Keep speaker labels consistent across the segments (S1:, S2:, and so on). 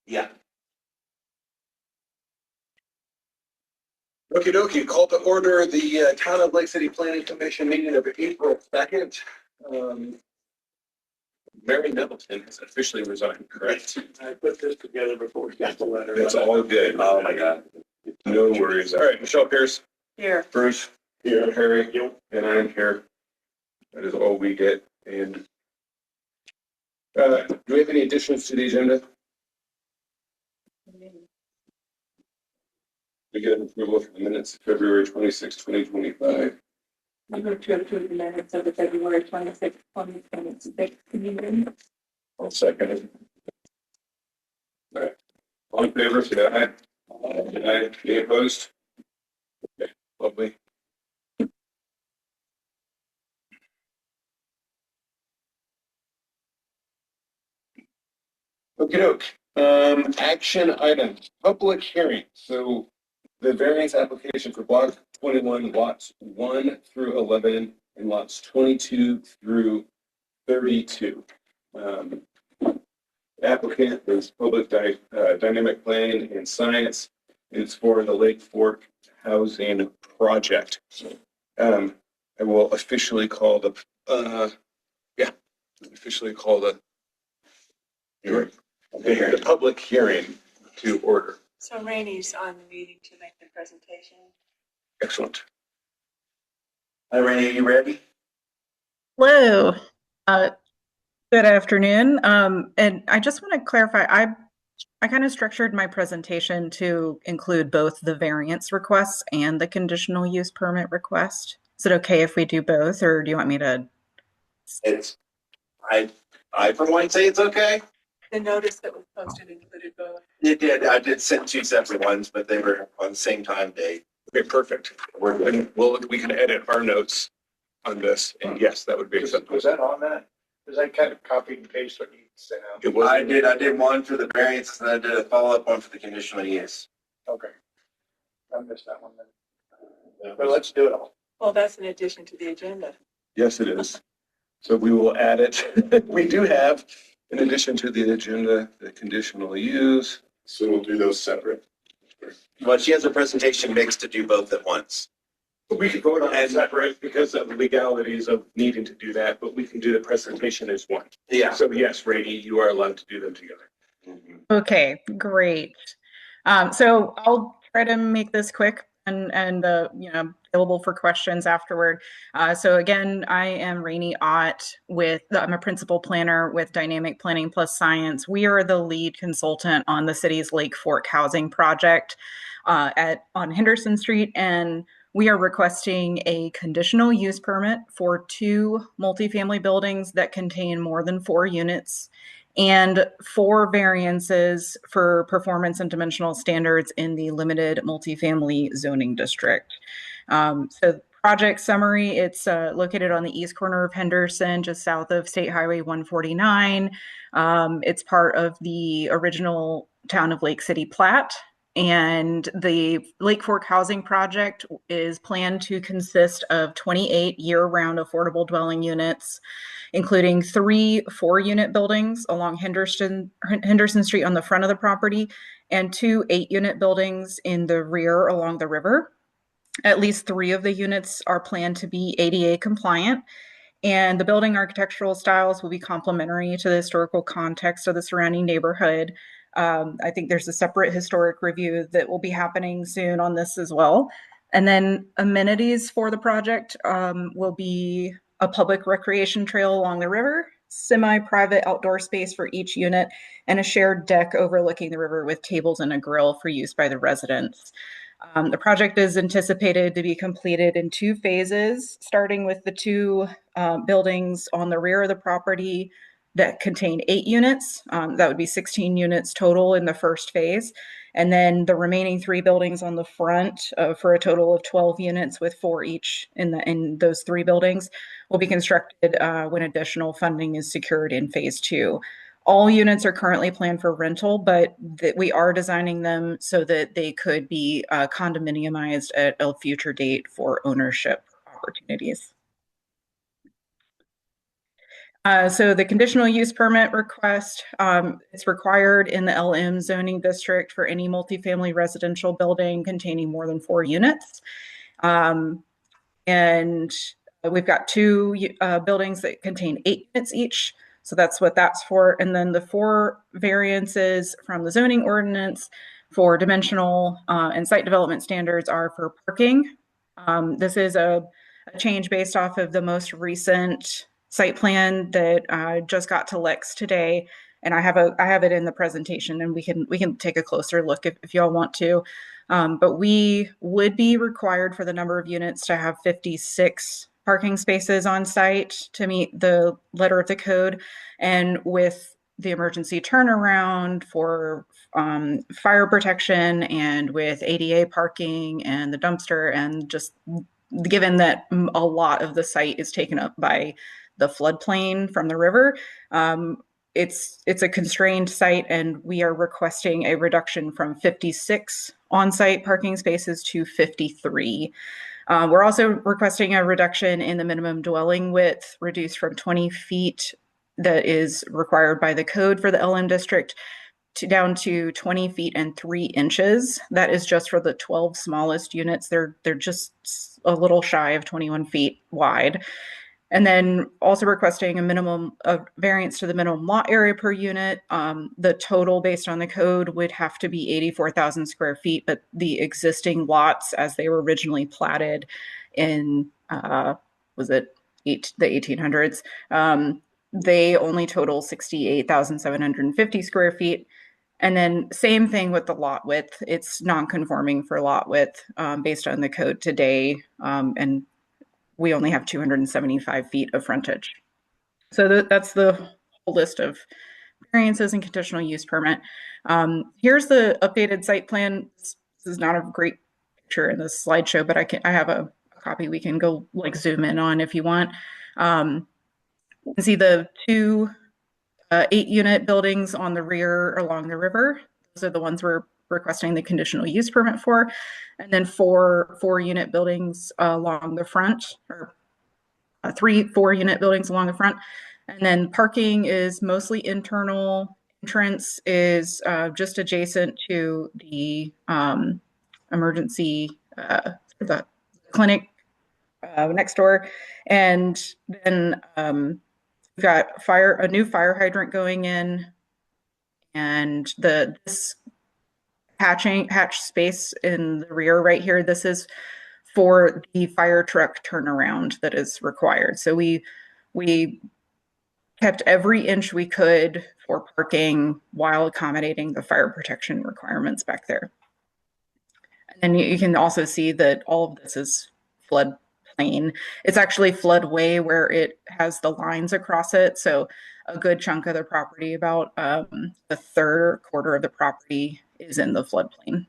S1: Yeah.
S2: Okie dokie, call to order the Town of Lake City Planning Commission meeting of April 2nd. Mary Middleton has officially resigned, correct?
S3: I put this together before we got the letter.
S2: It's all good.
S1: Oh my God.
S2: No worries. All right, Michelle Pierce.
S4: Here.
S2: Bruce. Here. Harry. And I'm here. That is all we get. And do we have any additions to the agenda? We get an approval for the minutes of February 26, 2025.
S4: I move to approve the minutes of the February 26, 2026 meeting.
S2: I'll second it. All right. All in favor, say aye. Aye. Any opposed? Okay, lovely. Okey doke. Action items, public hearing. So the variance application for block 21, lots 1 through 11, and lots 22 through 32. Applicant is Public Dynamic Planning and Science. It's for the Lake Fork Housing Project. I will officially call the the public hearing to order.
S4: So Rainey's on the meeting to make the presentation.
S2: Excellent.
S1: Hi, Rainey, are you ready?
S5: Hello. Good afternoon. And I just want to clarify, I kind of structured my presentation to include both the variance requests and the conditional use permit request. Is it okay if we do both, or do you want me to?
S1: I for one say it's okay.
S4: The notice that was posted included both.
S1: It did. I did send 2 separate ones, but they were on the same time day.
S2: Okay, perfect. We can edit our notes on this, and yes, that would be acceptable.
S3: Was that on that? Because I kind of copied and pasted what you sent out.
S2: It was.
S1: I did one for the variance and I did a follow-up one for the conditional use.
S3: Okay. I missed that one then. But let's do it all.
S4: Well, that's in addition to the agenda.
S2: Yes, it is. So we will add it. We do have, in addition to the agenda, the conditional use.
S6: So we'll do those separate.
S1: Well, she has a presentation mixed to do both at once.
S2: We could vote on it separate because of the legalities of needing to do that, but we can do the presentation as one.
S1: Yeah.
S2: So yes, Rainey, you are allowed to do them together.
S5: Okay, great. So I'll try to make this quick and available for questions afterward. So again, I am Rainey Ott I'm a principal planner with Dynamic Planning Plus Science. We are the lead consultant on the city's Lake Fork housing project on Henderson Street, and we are requesting a conditional use permit for 2 multifamily buildings that contain more than 4 units and 4 variances for performance and dimensional standards in the limited multifamily zoning district. So project summary, it's located on the east corner of Henderson, just south of State Highway 149. It's part of the original Town of Lake City plat. And the Lake Fork Housing Project is planned to consist of 28 year-round affordable dwelling units, including 3 4-unit buildings along Henderson Street on the front of the property and 2 8-unit buildings in the rear along the river. At least 3 of the units are planned to be ADA compliant, and the building architectural styles will be complementary to the historical context of the surrounding neighborhood. I think there's a separate historic review that will be happening soon on this as well. And then amenities for the project will be a public recreation trail along the river, semi-private outdoor space for each unit, and a shared deck overlooking the river with tables and a grill for use by the residents. The project is anticipated to be completed in 2 phases, starting with the 2 buildings on the rear of the property that contain 8 units. That would be 16 units total in the first phase. And then the remaining 3 buildings on the front for a total of 12 units with 4 each in those 3 buildings will be constructed when additional funding is secured in phase 2. All units are currently planned for rental, but we are designing them so that they could be condominiumized at a future date for ownership opportunities. So the conditional use permit request, it's required in the LM zoning district for any multifamily residential building containing more than 4 units. And we've got 2 buildings that contain 8 units each. So that's what that's for. And then the 4 variances from the zoning ordinance for dimensional and site development standards are for parking. This is a change based off of the most recent site plan that just got to Lex today, and I have it in the presentation, and we can take a closer look if y'all want to. But we would be required for the number of units to have 56 parking spaces on site to meet the letter of the code, and with the emergency turnaround for fire protection and with ADA parking and the dumpster, and just given that a lot of the site is taken up by the floodplain from the river, it's a constrained site, and we are requesting a reduction from 56 on-site parking spaces to 53. We're also requesting a reduction in the minimum dwelling width, reduced from 20 feet that is required by the code for the LM district down to 20 feet and 3 inches. That is just for the 12 smallest units. They're just a little shy of 21 feet wide. And then also requesting a minimum of variance to the minimum lot area per unit. The total based on the code would have to be 84,000 square feet, but the existing lots as they were originally platted in, the 1800s, they only total 68,750 square feet. And then same thing with the lot width. It's non-conforming for lot width based on the code today, and we only have 275 feet of frontage. So that's the whole list of variances and conditional use permit. Here's the updated site plan. This is not a great picture in this slideshow, but I have a copy we can go like zoom in on if you want. You can see the 2 8-unit buildings on the rear along the river. Those are the ones we're requesting the conditional use permit for. And then 4 4-unit buildings along the front, or 3 4-unit buildings along the front. And then parking is mostly internal. Entrance is just adjacent to the emergency, the clinic next door. And then we've got a new fire hydrant going in, and this hatch space in the rear right here, this is for the fire truck turnaround that is required. So we kept every inch we could for parking while accommodating the fire protection requirements back there. And then you can also see that all of this is floodplain. It's actually floodway where it has the lines across it. So a good chunk of the property, about the third or quarter of the property, is in the floodplain.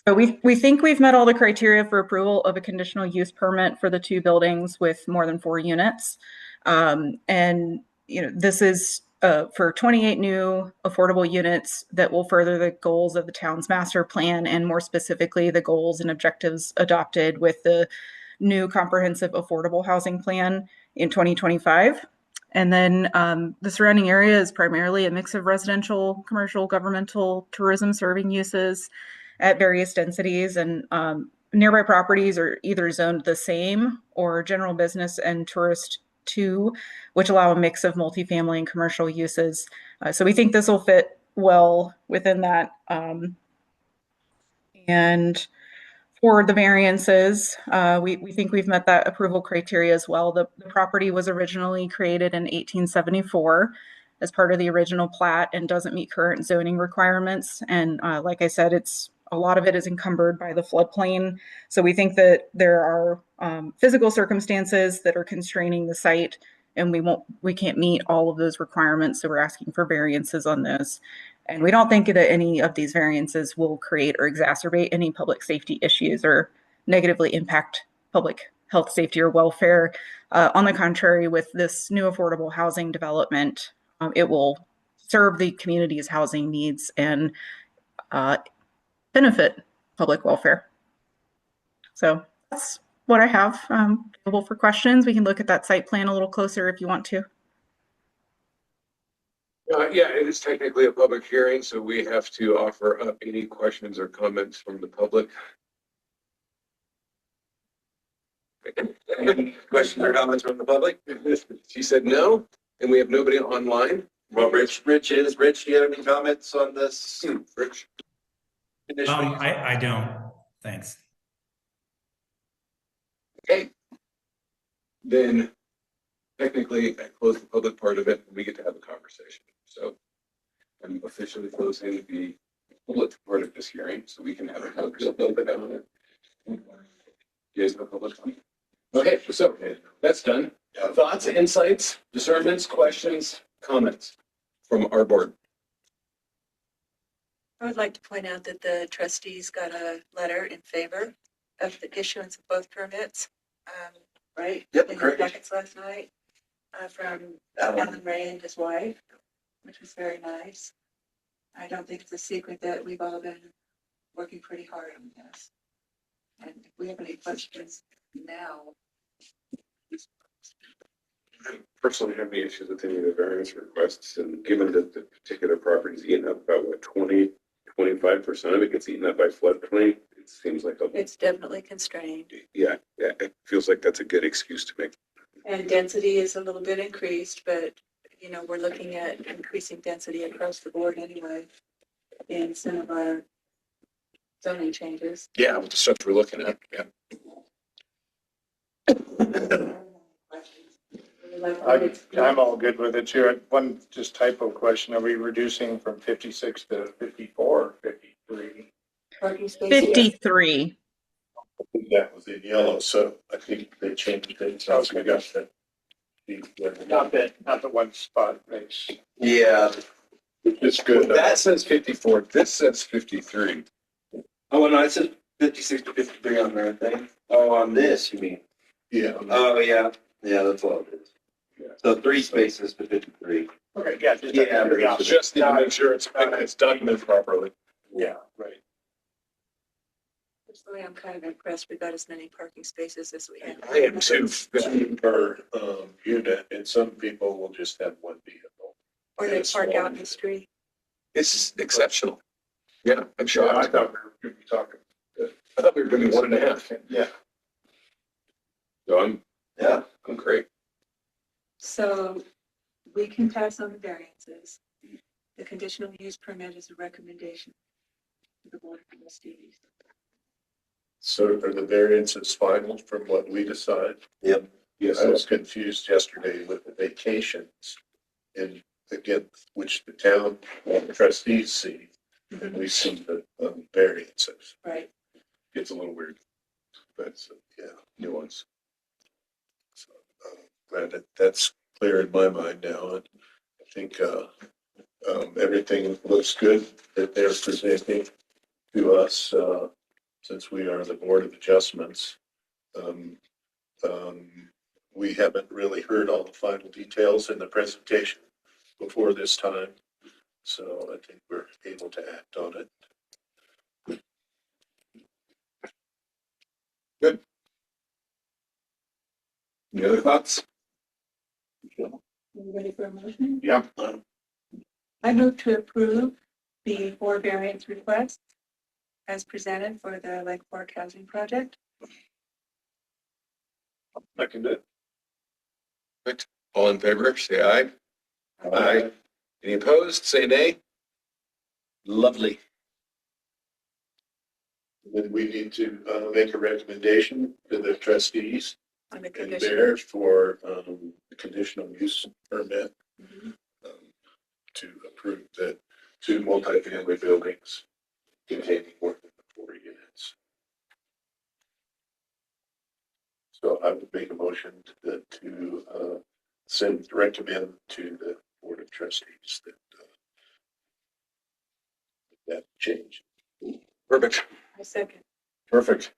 S5: So we think we've met all the criteria for approval of a conditional use permit for the 2 buildings with more than 4 units. And this is for 28 new affordable units that will further the goals of the town's master plan, and more specifically the goals and objectives adopted with the new comprehensive affordable housing plan in 2025. And then the surrounding area is primarily a mix of residential, commercial, governmental, tourism serving uses at various densities, and nearby properties are either zoned the same or general business and tourist 2, which allow a mix of multifamily and commercial uses. So we think this will fit well within that. And for the variances, we think we've met that approval criteria as well. The property was originally created in 1874 as part of the original plat and doesn't meet current zoning requirements. And like I said, a lot of it is encumbered by the floodplain. So we think that there are physical circumstances that are constraining the site, and we can't meet all of those requirements. So we're asking for variances on those. And we don't think that any of these variances will create or exacerbate any public safety issues or negatively impact public health, safety, or welfare. On the contrary, with this new affordable housing development, it will serve the community's housing needs and benefit public welfare. So that's what I have available for questions. We can look at that site plan a little closer if you want to.
S2: Yeah, it is technically a public hearing, so we have to offer up any questions or comments from the public.
S1: Any questions or comments from the public?
S2: She said no, and we have nobody online.
S1: Well, Rich, do you have any comments on this?
S2: Rich?
S6: I don't. Thanks.
S2: Okay. Then technically I close the public part of it and we get to have a conversation. So I'm officially closing the public part of this hearing so we can have a conversation about it. You guys have a public comment? Okay, so that's done. Thoughts, insights, discernments, questions, comments from our board.
S7: I would like to point out that the trustees got a letter in favor of the issuance of both permits, right?
S1: Yep,
S7: In the
S1: correct.
S7: packets last night, from
S1: Alan.
S7: Alan Ray and his wife, which was very nice. I don't think it's a secret that we've all been working pretty hard on this. And if we have any questions now.
S2: I don't personally have any issues with any of the variance requests, and given that the particular property is eaten up about what, 25% of it gets eaten up by floodplain, it seems like a,
S7: It's definitely constrained.
S2: yeah, it feels like that's a good excuse to make.
S7: And density is a little bit increased, but, you know, we're looking at increasing density across the board anyway in some of our zoning changes.
S2: Yeah, with the stuff we're looking at, yeah.
S3: I'm all good with it too. One just typo question, are we reducing from 56 to 54 or 53?
S7: Parking spaces.
S5: 53.
S8: That was in yellow, so I think they changed it. So we got that.
S3: Not the one spot makes.
S1: Yeah,
S8: It's good.
S2: That says 54, this says 53.
S1: oh, no, it says 56 to 53 on their thing. Oh, on this, you mean?
S8: Yeah.
S1: Oh, yeah, that's all it is.
S2: Yeah.
S1: So 3 spaces to 53.
S3: Okay, yeah.
S1: Yeah, but it's
S2: Just need to make sure it's documented properly.
S3: Yeah, right.
S7: Personally, I'm kind of impressed we got as many parking spaces as we have.
S2: I am too.
S8: Per unit, and some people will just have one vehicle.
S7: Or they park out in the street.
S2: It's exceptional. Yeah, I'm
S3: Sure, I
S2: shocked.
S3: thought we were going to be talking.
S2: I thought we were doing 1.5.
S3: Yeah.
S2: So I'm
S1: Yeah.
S2: great.
S7: So we can pass on the variances. The conditional use permit is a recommendation to the board of trustees.
S8: So are the variances final from what we decide?
S1: Yep.
S2: Yes,
S8: I was confused yesterday with the vacations and again, which the town trustees see, and we see the variances.
S7: Right.
S2: it's a little weird.
S8: That's, yeah,
S2: Nuance.
S8: so, glad that that's clear in my mind now. And I think, everything looks good that they're presenting to us, since we are the Board of Adjustments. We haven't really heard all the final details in the presentation before this time. So I think we're able to act on it.
S2: Any other thoughts?
S7: Are you ready for a motion?
S3: Yeah.
S7: I move to approve the 4 variance requests as presented for the Lake Fork Housing Project.
S3: I can do it.
S2: All in favor, say aye. Aye. Any opposed, say nay. Lovely.
S8: Then we need to make a recommendation to the trustees
S7: On the
S8: and
S7: condition.
S8: bear for the conditional use permit
S7: Mhm.
S8: to approve the 2 multifamily buildings containing more than 4 units. So I would make a motion to recommend to the Board of Trustees that that change.
S2: Perfect.
S7: I second.
S2: Perfect.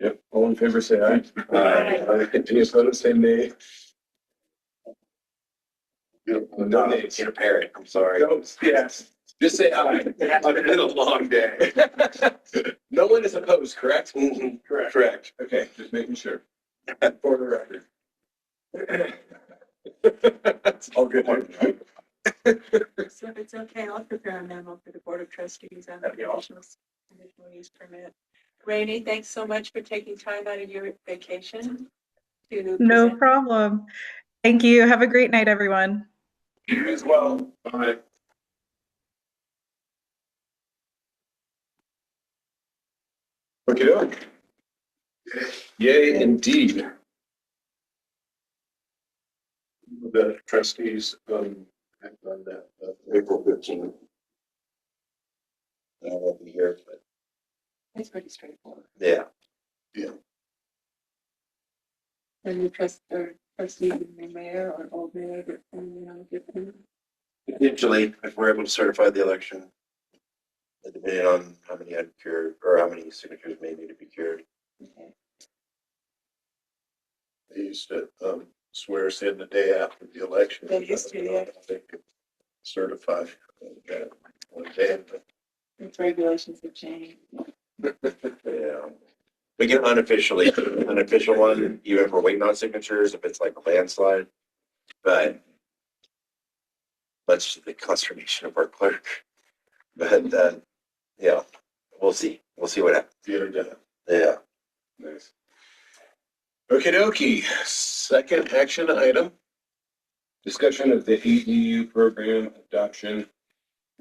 S2: Yep, all in favor, say aye.
S7: Aye.
S2: Any opposed, say nay. No nays.
S1: Get a parrot, I'm sorry.
S2: No, yes. Just say aye. It's been a long day. No one is opposed, correct?
S3: Correct.
S2: Correct. Okay, just making sure. For the record. It's all good.
S7: So if it's okay, I'll prepare a memo for the Board of Trustees on the
S3: That'd be awesome.
S7: conditional use permit. Rainey, thanks so much for taking time out of your vacation to
S5: No
S7: present.
S5: problem. Thank you. Have a great night, everyone.
S2: You as well. Bye. Okay. Yay, indeed.
S8: The trustees, act on that, April 15th. I won't be here, but
S7: It's pretty straightforward.
S8: yeah.
S7: And you trust or trustee the mayor or old mayor, different.
S9: Potentially, if we're able to certify the election, depending on how many uncured or how many signatures may need to be cured.
S7: Okay.
S8: They used to swear us in the day after the election.
S7: They used to, yeah.
S8: They could certify that one day, but
S7: Its regulations have changed.
S9: Yeah. We can unofficial one, even if we're waiting on signatures, if it's like a landslide. But much to the consternation of our clerk. But yeah, we'll see. We'll see what happens.
S8: get it done.
S9: Yeah.
S2: Nice. Okie dokie. Second action item. Discussion of the ADU program adoption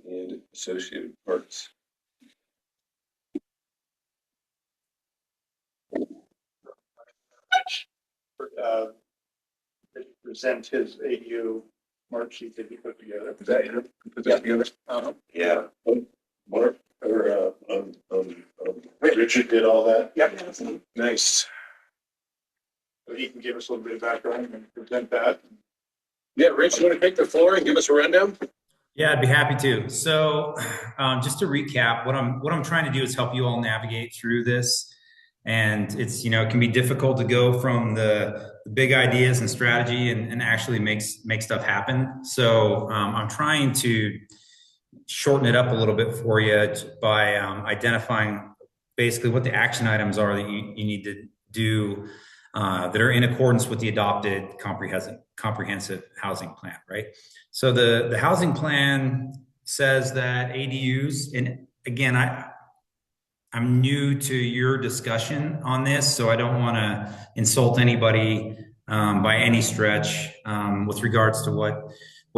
S2: and associated parts.
S3: Uh, present his AU mark sheet that he put together.
S2: Is that you? Put that together?
S9: Yeah.
S8: Mark, Richard did all that.
S3: Yep.
S2: Nice.
S3: So he can give us a little bit of background and present that.
S2: Yeah, Rich, you want to take the floor and give us a rundown?
S6: Yeah, I'd be happy to. So, just to recap, what I'm trying to do is help you all navigate through this. And it's, it can be difficult to go from the big ideas and strategy and actually make stuff happen. So, I'm trying to shorten it up a little bit for you by identifying basically what the action items are that you need to do that are in accordance with the adopted comprehensive housing plan, right? So the housing plan says that ADUs, and again, I'm new to your discussion on this, so I don't want to insult anybody by any stretch with regards to what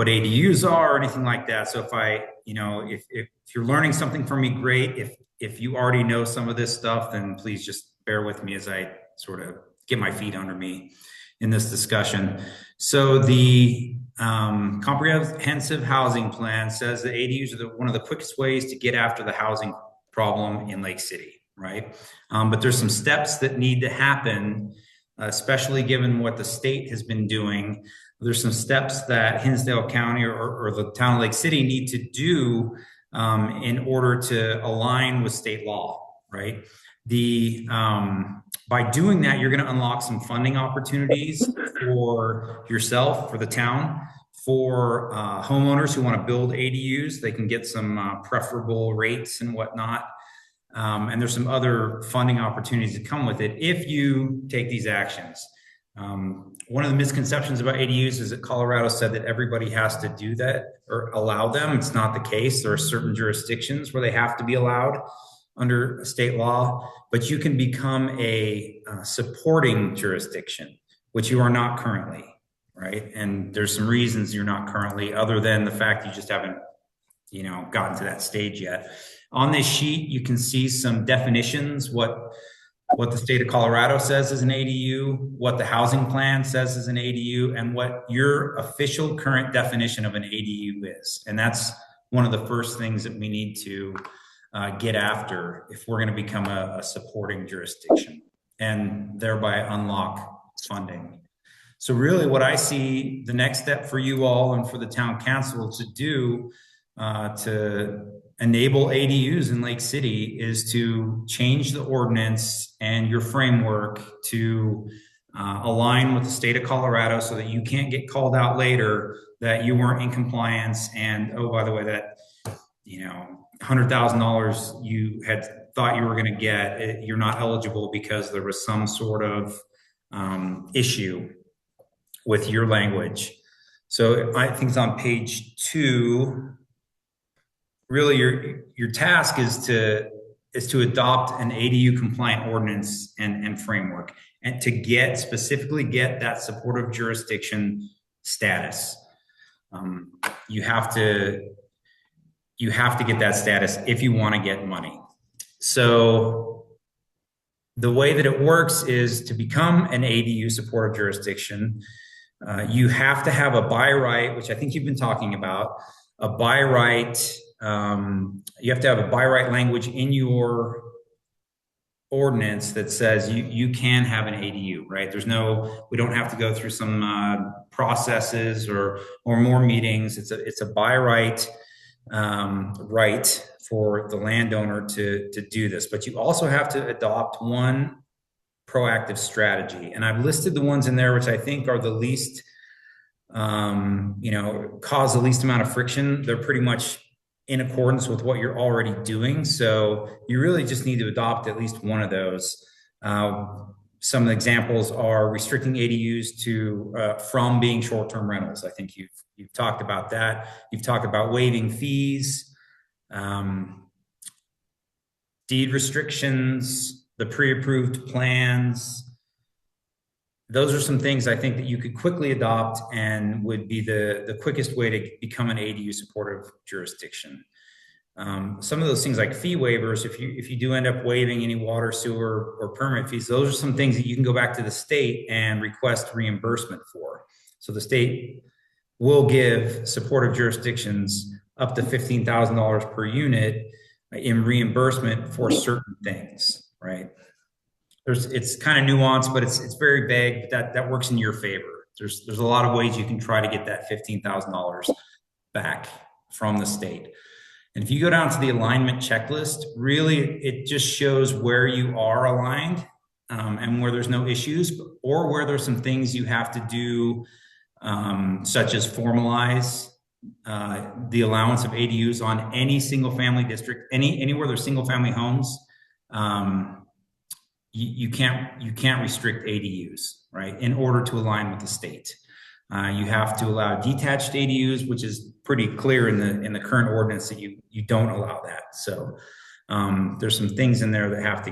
S6: ADUs are or anything like that. So if you're learning something from me, great. If you already know some of this stuff, then please just bear with me as I sort of get my feet under me in this discussion. So the comprehensive housing plan says that ADUs are one of the quickest ways to get after the housing problem in Lake City, right? But there's some steps that need to happen, especially given what the state has been doing. There's some steps that Hinsdale County or the town of Lake City need to do in order to align with state law, right? By doing that, you're going to unlock some funding opportunities for yourself, for the town, for homeowners who want to build ADUs. They can get some preferable rates and whatnot. And there's some other funding opportunities that come with it if you take these actions. One of the misconceptions about ADUs is that Colorado said that everybody has to do that or allow them. It's not the case. There are certain jurisdictions where they have to be allowed under state law, but you can become a supporting jurisdiction, which you are not currently, right? And there's some reasons you're not currently, other than the fact you just haven't, gotten to that stage yet. On this sheet, you can see some definitions, what the state of Colorado says is an ADU, what the housing plan says is an ADU, and what your official current definition of an ADU is. And that's one of the first things that we need to get after if we're going to become a supporting jurisdiction and thereby unlock funding. So really what I see the next step for you all and for the town council to do to enable ADUs in Lake City is to change the ordinance and your framework to align with the state of Colorado so that you can't get called out later that you weren't in compliance. And, oh, by the way, that $100,000 you had thought you were going to get, you're not eligible because there was some sort of issue with your language. So I think it's on page 2. Really, your task is to adopt an ADU compliant ordinance and framework, and to specifically get that supportive jurisdiction status. You have to get that status if you want to get money. So the way that it works is, to become an ADU supportive jurisdiction, you have to have a by right, which I think you've been talking about, a by right. You have to have a by right language in your ordinance that says you can have an ADU, right? We don't have to go through some processes or more meetings. It's a by right right for the landowner to do this. But you also have to adopt one proactive strategy. And I've listed the ones in there which I think are the least, cause the least amount of friction. They're pretty much in accordance with what you're already doing. So you really just need to adopt at least one of those. Some of the examples are restricting ADUs from being short-term rentals. I think you've talked about that. You've talked about waiving fees, deed restrictions, the pre-approved plans. Those are some things I think that you could quickly adopt and would be the quickest way to become an ADU supportive jurisdiction. Some of those things like fee waivers, if you do end up waiving any water, sewer, or permit fees, those are some things that you can go back to the state and request reimbursement for. So the state will give supportive jurisdictions up to $15,000 per unit in reimbursement for certain things, right? It's kind of nuanced, but it's very vague, but that works in your favor. There's a lot of ways you can try to get that $15,000 back from the state. And if you go down to the alignment checklist, really it just shows where you are aligned and where there's no issues, or where there's some things you have to do, such as formalize the allowance of ADUs on any single family district, anywhere there's single family homes. You can't restrict ADUs, right? In order to align with the state, you have to allow detached ADUs, which is pretty clear in the current ordinance that you don't allow that. So there's some things in there that have to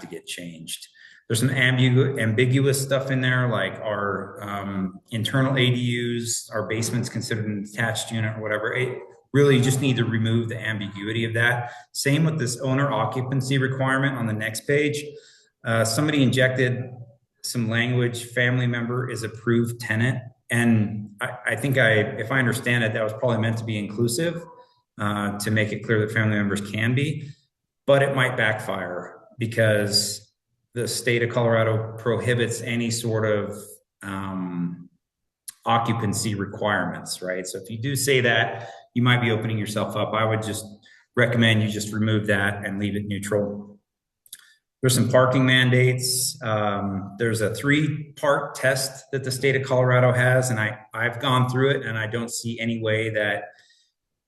S6: get changed. There's some ambiguous stuff in there, like our internal ADUs, our basements considered an attached unit or whatever. Really, you just need to remove the ambiguity of that. Same with this owner occupancy requirement on the next page. Somebody injected some language, family member is approved tenant. And I think if I understand it, that was probably meant to be inclusive, to make it clear that family members can be, but it might backfire because the state of Colorado prohibits any sort of occupancy requirements, right? So if you do say that, you might be opening yourself up. I would just recommend you just remove that and leave it neutral. There's some parking mandates. There's a 3-part test that the state of Colorado has, and I've gone through it, and I don't see any way that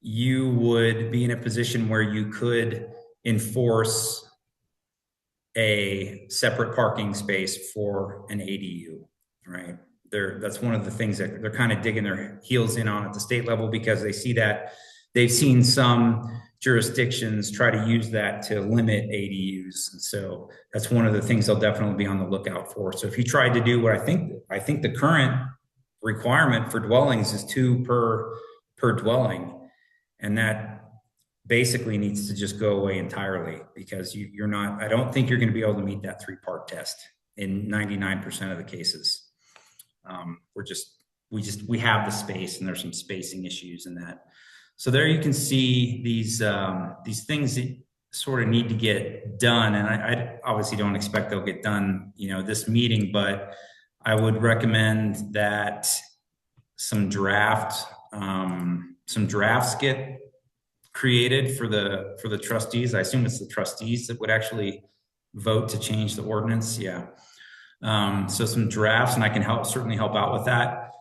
S6: you would be in a position where you could enforce a separate parking space for an ADU, right? That's one of the things that they're kind of digging their heels in on at the state level, because they see that they've seen some jurisdictions try to use that to limit ADUs. And so that's one of the things they'll definitely be on the lookout for. So if you tried to do what I think the current requirement for dwellings is 2 per dwelling, and that basically needs to just go away entirely, because I don't think you're going to be able to meet that 3-part test in 99% of the cases. We have the space, and there's some spacing issues in that. So there you can see these things that sort of need to get done. And I obviously don't expect they'll get done, this meeting, but I would recommend that some drafts get created for the trustees. I assume it's the trustees that would actually vote to change the ordinance. Yeah. So some drafts, and I can certainly help out with that.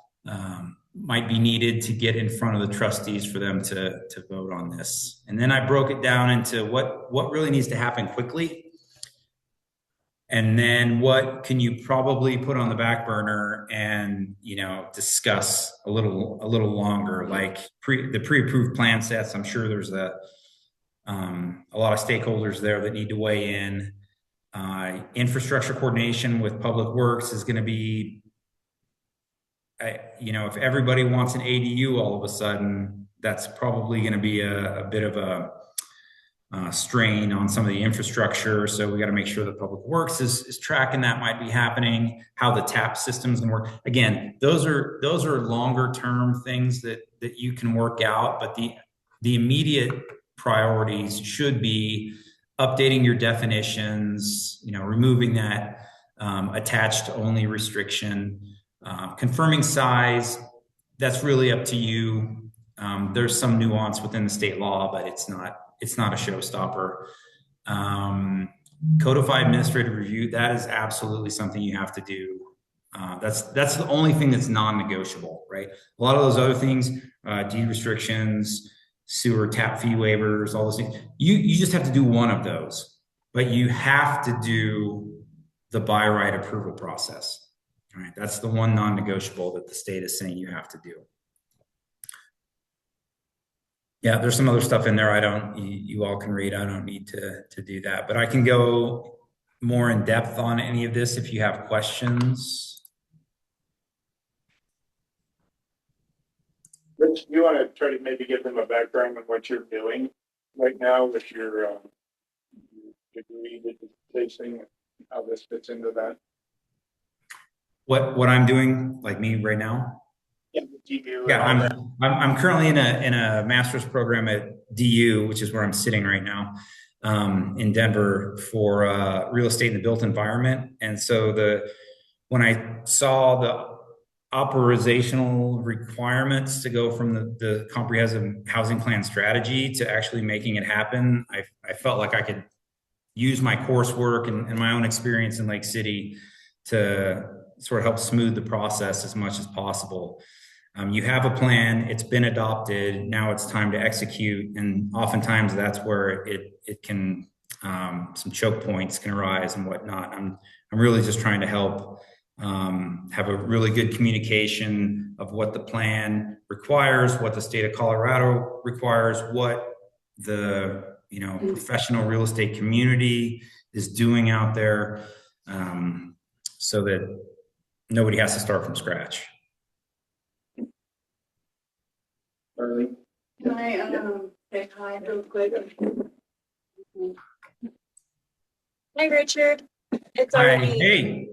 S6: might be needed to get in front of the trustees for them to vote on this. And then I broke it down into what really needs to happen quickly. And then what can you probably put on the back burner and, you know, discuss a little longer, like the pre-approved plan sets. I'm sure there's a lot of stakeholders there that need to weigh in. Infrastructure coordination with Public Works is going to be, you know, if everybody wants an ADU all of a sudden, that's probably going to be a bit of a strain on some of the infrastructure. So we got to make sure that Public Works is tracking that might be happening, how the tap system's going to work. Again, those are longer term things that you can work out, but the immediate priorities should be updating your definitions, you know, removing that attached only restriction, confirming size. That's really up to you. There's some nuance within the state law, but it's not a showstopper. Codified administrative review, that is absolutely something you have to do. That's the only thing that's non-negotiable, right? A lot of those other things, deed restrictions, sewer tap fee waivers, all those things, you just have to do one of those, but you have to do the by right approval process. All right, that's the one non-negotiable that the state is saying you have to do. Yeah, there's some other stuff in there you all can read. I don't need to do that, but I can go more in depth on any of this if you have questions.
S3: Rich, you want to try to maybe give them a background on what you're doing right now with your degree dissertation, how this fits into that?
S6: What I'm doing, like me right now?
S3: Yeah, DU.
S6: Yeah, I'm currently in a master's program at DU, which is where I'm sitting right now, in Denver for real estate in the built environment. And so when I saw the operational requirements to go from the comprehensive housing plan strategy to actually making it happen, I felt like I could use my coursework and my own experience in Lake City to sort of help smooth the process as much as possible. You have a plan, it's been adopted, now it's time to execute. And oftentimes that's where it can, some choke points can arise and whatnot. I'm really just trying to help have a really good communication of what the plan requires, what the state of Colorado requires, what the professional real estate community is doing out there, so that nobody has to start from scratch.
S3: Early.
S7: Can I say hi real quick?
S4: Hi, Richard. It's
S6: Hi,
S4: already.
S6: hey.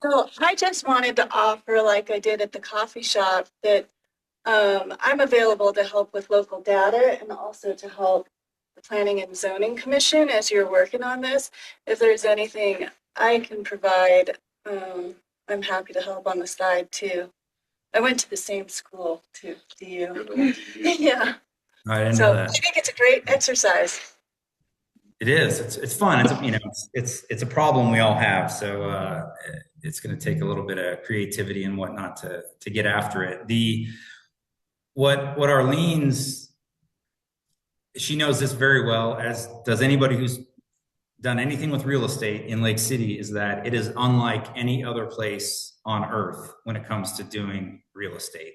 S4: So I just wanted to offer, like I did at the coffee shop, that I'm available to help with local data and also to help the Planning and Zoning Commission as you're working on this. If there's anything I can provide, I'm happy to help on the side too. I went to the same school too, DU. Yeah.
S6: I didn't
S4: So
S6: know
S4: I
S6: that.
S4: think it's a great exercise.
S6: It is. It's fun. It's a problem we all have. So it's going to take a little bit of creativity and whatnot to get after it. What Arlene's, she knows this very well, as does anybody who's done anything with real estate in Lake City, is that it is unlike any other place on earth when it comes to doing real estate.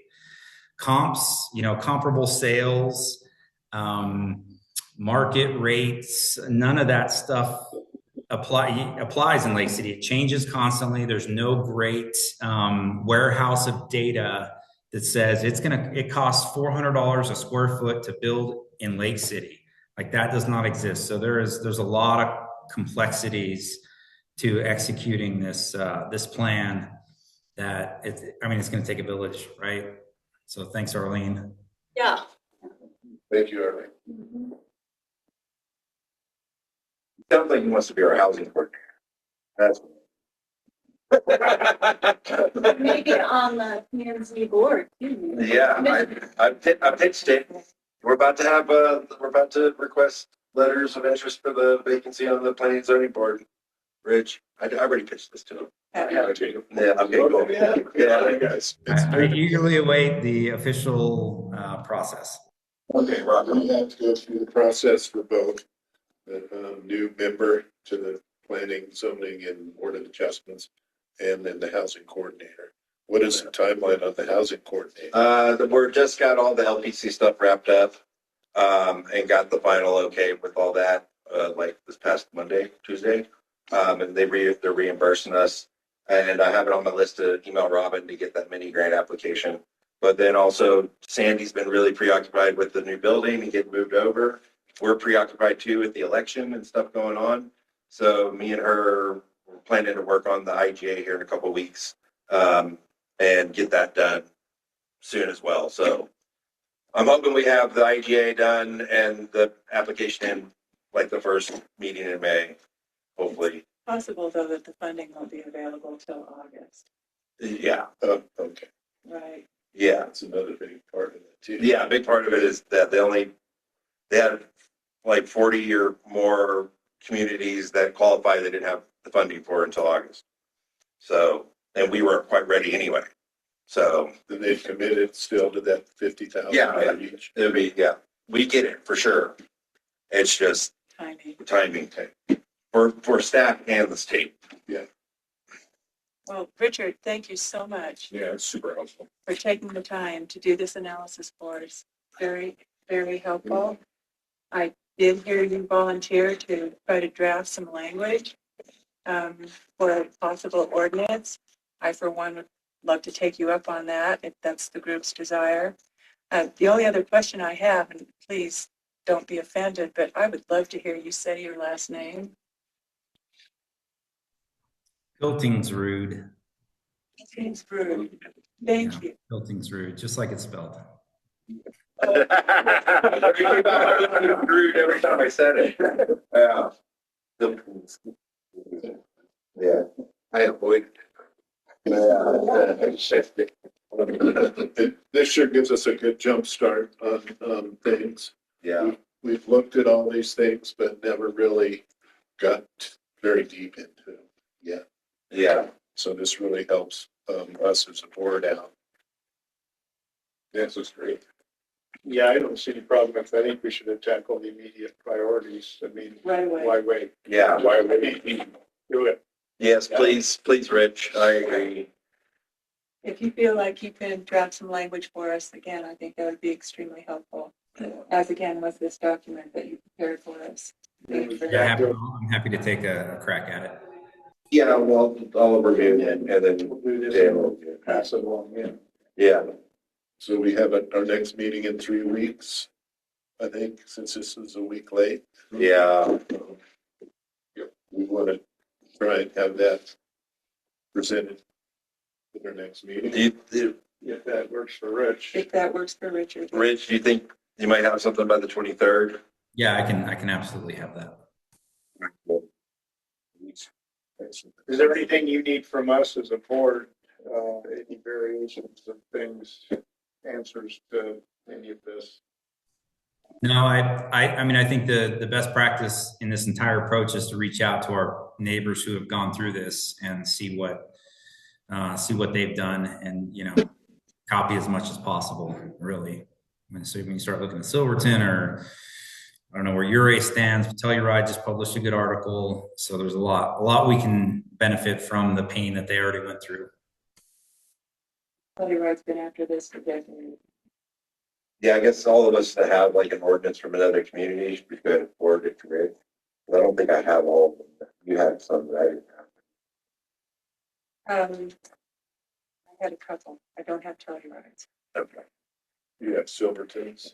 S6: Comps, comparable sales, market rates, none of that stuff applies in Lake City. It changes constantly. There's no great warehouse of data that says it costs $400 a square foot to build in Lake City. Like, that does not exist. So there's a lot of complexities to executing this plan that it's going to take a village, right? So thanks, Arlene.
S4: Yeah.
S8: Thank you, Arlene.
S9: Sounds like he wants to be our housing coordinator. That's.
S4: Maybe on the PNC board too.
S9: Yeah, I pitched it. We're about to request letters of interest for the vacancy on the planning and zoning board. Rich, I already pitched this to him.
S7: Happy.
S9: Yeah, okay, cool. Yeah,
S8: guys.
S6: I eagerly await the official process.
S8: Okay, Rob, we have to go through the process for both the new member to the planning, zoning and board of adjustments, and then the housing coordinator. What is the timeline on the housing coordinator?
S9: We're just got all the LPC stuff wrapped up, and got the final okay with all that, like this past Monday, Tuesday. And they're reimbursing us. And I have it on my list to email Robin to get that mini grant application. But then also Sandy's been really preoccupied with the new building and getting moved over. We're preoccupied too with the election and stuff going on. So me and her we're planning to work on the IGA here in a couple of weeks, and get that done soon as well. So I'm hoping we have the IGA done and the application in like the first meeting in May, hopefully.
S7: Possible though that the funding won't be available till August,
S9: Yeah,
S8: Okay,
S7: right?
S9: yeah.
S8: that's another big part of it too.
S9: Yeah, a big part of it is that they had like 40 or more communities that qualify they didn't have the funding for until August. So, and we weren't quite ready anyway. So
S8: Then they've committed still to that 50,000
S9: Yeah.
S8: each.
S9: it'll be, yeah, we get it for sure. It's just
S7: Timing.
S9: timing for staff and the state.
S7: Well, Richard, thank you so much
S2: Yeah, it's super helpful.
S7: for taking the time to do this analysis for us. Very, very helpful. I did hear you volunteer to try to draft some language for a possible ordinance. I, for one, would love to take you up on that if that's the group's desire. The only other question I have, and please don't be offended, but I would love to hear you say your last name.
S6: Piltingsrud.
S7: Thank you.
S6: Piltingsrud, just like it's spelled.
S9: Rude every time I said it. Yeah. Yeah. I avoid.
S8: This sure gives us a good jump start on things.
S9: Yeah.
S8: We've looked at all these things, but never really got very deep into them yet.
S9: Yeah.
S8: So this really helps us as a board out.
S2: This is great.
S3: Yeah, I don't see any problem with, I think we should tackle the immediate priorities. I mean,
S7: Right away.
S3: why wait?
S9: Yeah.
S3: Why wait? Do it.
S9: Yes, please, Rich. I agree.
S7: If you feel like you can draft some language for us, again, I think that would be extremely helpful. As again, was this document that you prepared for us. Thank you for that.
S6: I'm happy to take a crack at it.
S9: Yeah, well, I'll review it and then.
S3: We'll do this
S9: Yeah.
S3: and pass it along, yeah.
S9: Yeah.
S8: So we have our next meeting in 3 weeks, I think, since this is a week late.
S9: Yeah.
S8: We want to try and have that presented at our next meeting.
S3: If that works for Rich.
S7: If that works for Richard.
S9: Rich, do you think you might have something by the 23rd?
S6: Yeah, I can absolutely have that.
S3: Is there anything you need from us as a board? Any variations of things, answers to any of this?
S6: No, I mean, I think the best practice in this entire approach is to reach out to our neighbors who have gone through this and see what they've done, and copy as much as possible. Really, I mean, so when you start looking at Silverton, or I don't know where Ure stands, but Telluride just published a good article, so there's a lot we can benefit from the pain that they already went through.
S7: Telluride's been after this for decades.
S9: Yeah, I guess all of us that have like an ordinance from another community should be good at forward it to Rich. I don't think I have all of them. You have some that I didn't have.
S7: I had a couple. I don't have Telluride's.
S9: Okay.
S8: You have Silverton's.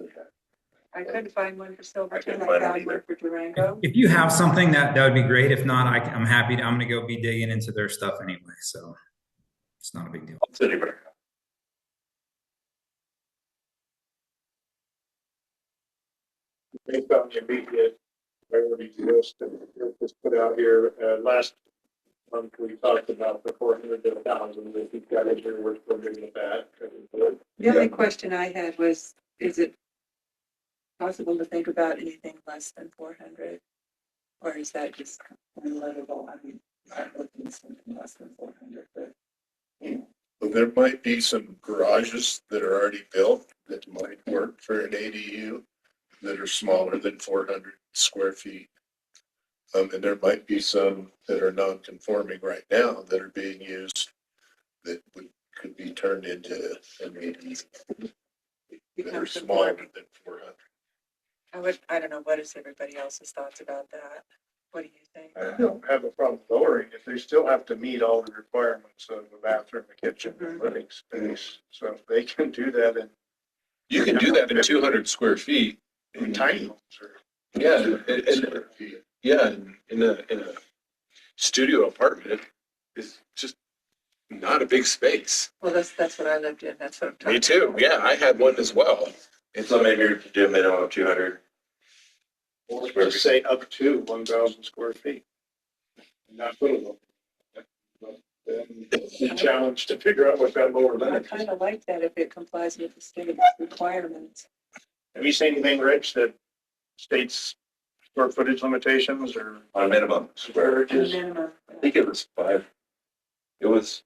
S7: I couldn't find one for Silverton.
S9: couldn't
S7: I
S9: find it
S7: found one
S9: either.
S7: for Durango.
S6: If you have something that would be great. If not, I'm happy to. I'm going to go be digging into their stuff anyway, so it's not a big deal.
S9: I'll send you back.
S3: Based on the immediate priorities list that Rick has put out here, last month we talked about the 400,000, if you've got it here, we're still good with that.
S7: The only question I had was, is it possible to think about anything less than 400? Or is that just unlivable? I mean,
S3: I'm looking at something less than 400, but.
S8: Well, there might be some garages that are already built that might work for an ADU that are smaller than 400 square feet. And there might be some that are non-conforming right now that are being used that could be turned into an ADU that are smaller than 400.
S7: I don't know, what is everybody else's thoughts about that? What do you think?
S3: I don't have a problem lowering it. They still have to meet all the requirements of the bathroom, the kitchen, and living space. So if they can do that
S2: You can do that in 200 square feet.
S3: in tiny homes or.
S2: Yeah, in a studio apartment is just not a big space.
S7: Well, that's what I lived in. That's what I'm talking
S2: Me too. Yeah, I had one as well.
S9: And so maybe you do a minimum of 200.
S3: Or just say up to 1,000 square feet. Not put it. Then the challenge to figure out what that lower
S7: about. I
S3: limit is.
S7: kind of like that if it complies with the state requirements.
S3: Have you seen anything, Rich, that states square footage limitations or
S9: On minimum.
S3: squarages?
S7: Minimum.
S9: I think it was 5. There was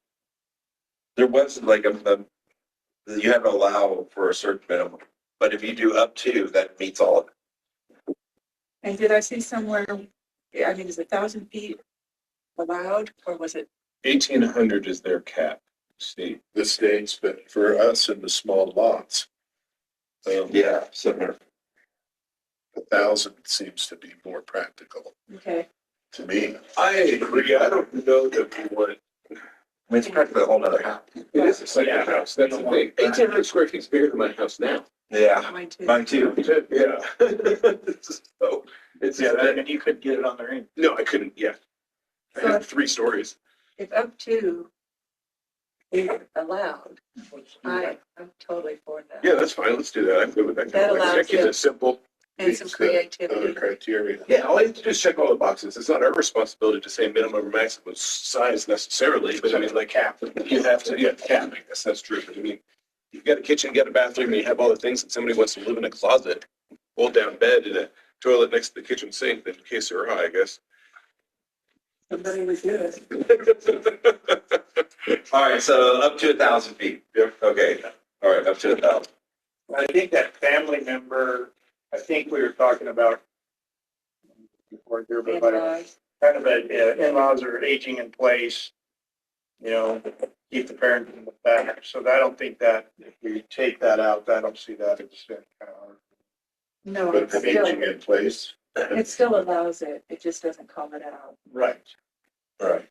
S9: like you have to allow for a certain minimum, but if you do up to, that meets all of it.
S7: And did I see somewhere, I mean, is 1,000 feet allowed or was it?
S2: 1,800 is their cap state.
S8: The states, but for us in the small lots,
S9: Yeah, similar.
S8: 1,000 seems to be more practical
S7: Okay.
S8: to me.
S2: I agree. I don't know that we want.
S9: I mean, it's practically a whole nother house.
S2: It is a second house. That's the thing. 1,800 square feet is bigger than my house now.
S9: Yeah,
S7: Mine too.
S9: mine too.
S2: Yeah. So it's
S3: Yeah, that, and you could get it on the ring.
S2: no, I couldn't. Yeah, I
S7: So
S2: had 3 stories.
S7: if up to is allowed, I'm totally for that.
S2: Yeah, that's fine. Let's do that. I'm good with that.
S7: That allows
S2: That keeps
S7: it-
S2: it simple.
S7: And some
S8: Meets the other
S7: creativity.
S8: criteria.
S2: Yeah, all I have to do is check all the boxes. It's not our responsibility to say minimum or maximum size necessarily, but I mean, like,
S3: Cap.
S2: you have to, yeah, cap, I guess that's true. But I mean, you've got a kitchen, you got a bathroom, and you have all the things, and somebody wants to live in a closet, fold down bed and a toilet next to the kitchen sink, then case or I guess.
S7: Somebody would do it.
S9: All right, so up to 1,000 feet.
S2: Yep.
S9: Okay, all right, up to 1,000.
S3: I think that family member, I think we were talking about before here, but like
S7: In-laws.
S3: kind of a in-laws are aging in place, you know, keep the parents in the back. So I don't think that if we take that out, I don't see that as kind of.
S7: No,
S8: But
S7: it's
S8: the
S7: still,
S8: aging in place,
S7: it still allows it. It just doesn't call it out.
S3: Right.
S8: right.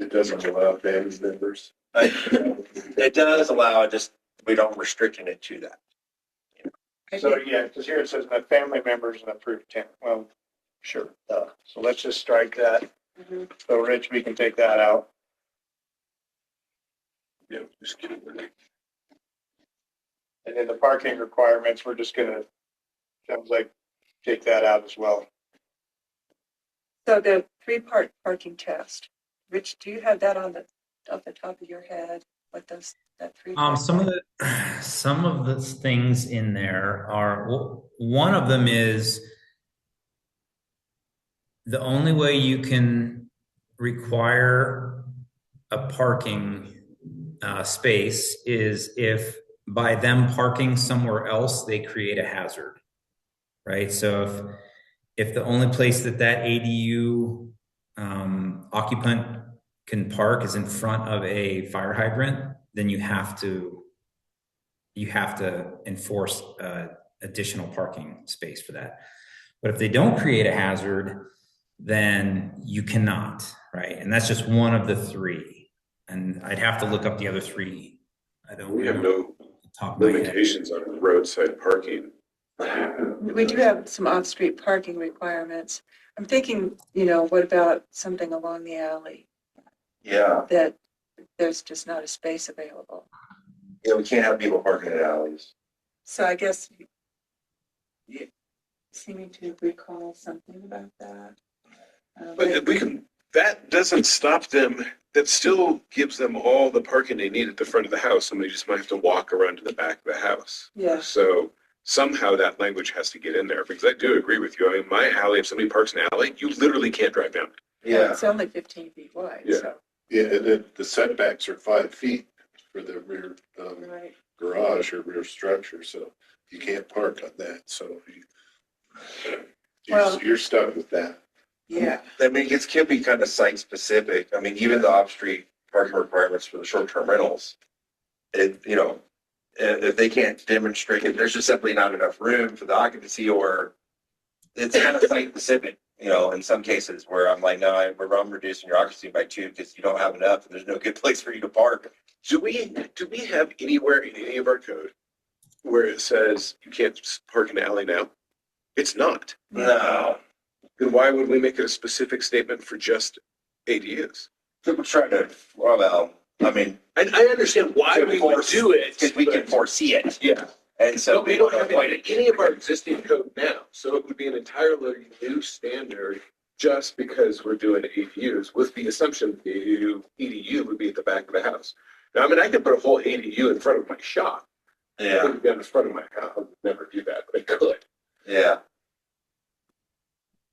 S8: It doesn't allow family members.
S9: It does allow it, just we don't restrict it to that.
S3: So, yeah, because here it says that family members and approved tenant. Well, sure. So let's just strike that.
S7: Mhm.
S3: So Rich, we can take that out.
S2: Yeah, just kidding.
S3: And then the parking requirements, we're just gonna, sounds like, take that out as well.
S7: So the 3-part parking test, Rich, do you have that off the top of your head? What those, that 3-part?
S6: Some of the things in there are, well, one of them is the only way you can require a parking space is if by them parking somewhere else, they create a hazard, right? So if the only place that ADU occupant can park is in front of a fire hydrant, then you have to enforce additional parking space for that. But if they don't create a hazard, then you cannot, right? And that's just one of the 3. And I'd have to look up the other 3. I don't
S2: We have
S6: know
S2: no
S6: off the top of my head.
S2: limitations on roadside parking.
S7: We do have some off-street parking requirements. I'm thinking, what about something along the alley
S9: Yeah,
S7: that there's just not a space available?
S9: yeah, we can't have people parking in alleys.
S7: So I guess you seeming to recall something about that.
S2: But we can, that doesn't stop them. That still gives them all the parking they need at the front of the house. Somebody just might have to walk around to the back of the house.
S7: Yeah.
S2: So somehow that language has to get in there, because I do agree with you. I mean, my alley, if somebody parks an alley, you literally can't drive down it.
S9: Yeah,
S7: It's only 15 feet wide,
S8: Yeah.
S7: so,
S8: Yeah, and then the setbacks are 5 feet for the rear,
S7: right.
S8: garage or rear structure, so you can't park on that, so
S7: Well-
S8: you're stuck with that.
S7: Yeah.
S9: I mean, it can be kind of site specific. I mean, even the off-street parking requirements for the short-term rentals. If they can't demonstrate, if there's just simply not enough room for the occupancy, or it's kind of site specific, in some cases where I'm like, no, I'm reducing your occupancy by 2 because you don't have enough and there's no good place for you to park.
S2: Do we have anywhere in any of our code where it says you can't park in the alley now? It's not.
S9: No.
S2: Then why would we make it a specific statement for just ADUs?
S9: People try to, well, I mean,
S2: And I understand why we would do it.
S9: because we can
S2: but-
S9: foresee it.
S2: Yeah,
S9: And so
S2: so we don't have it in any of our existing code now, so it would be an entirely new standard just because we're doing ADUs, with the assumption that the EDU would be at the back of the house. Now, I mean, I could put a whole ADU in front of my shop. It
S9: Yeah,
S2: wouldn't be in front of my house, I would never do that, but I could.
S9: yeah.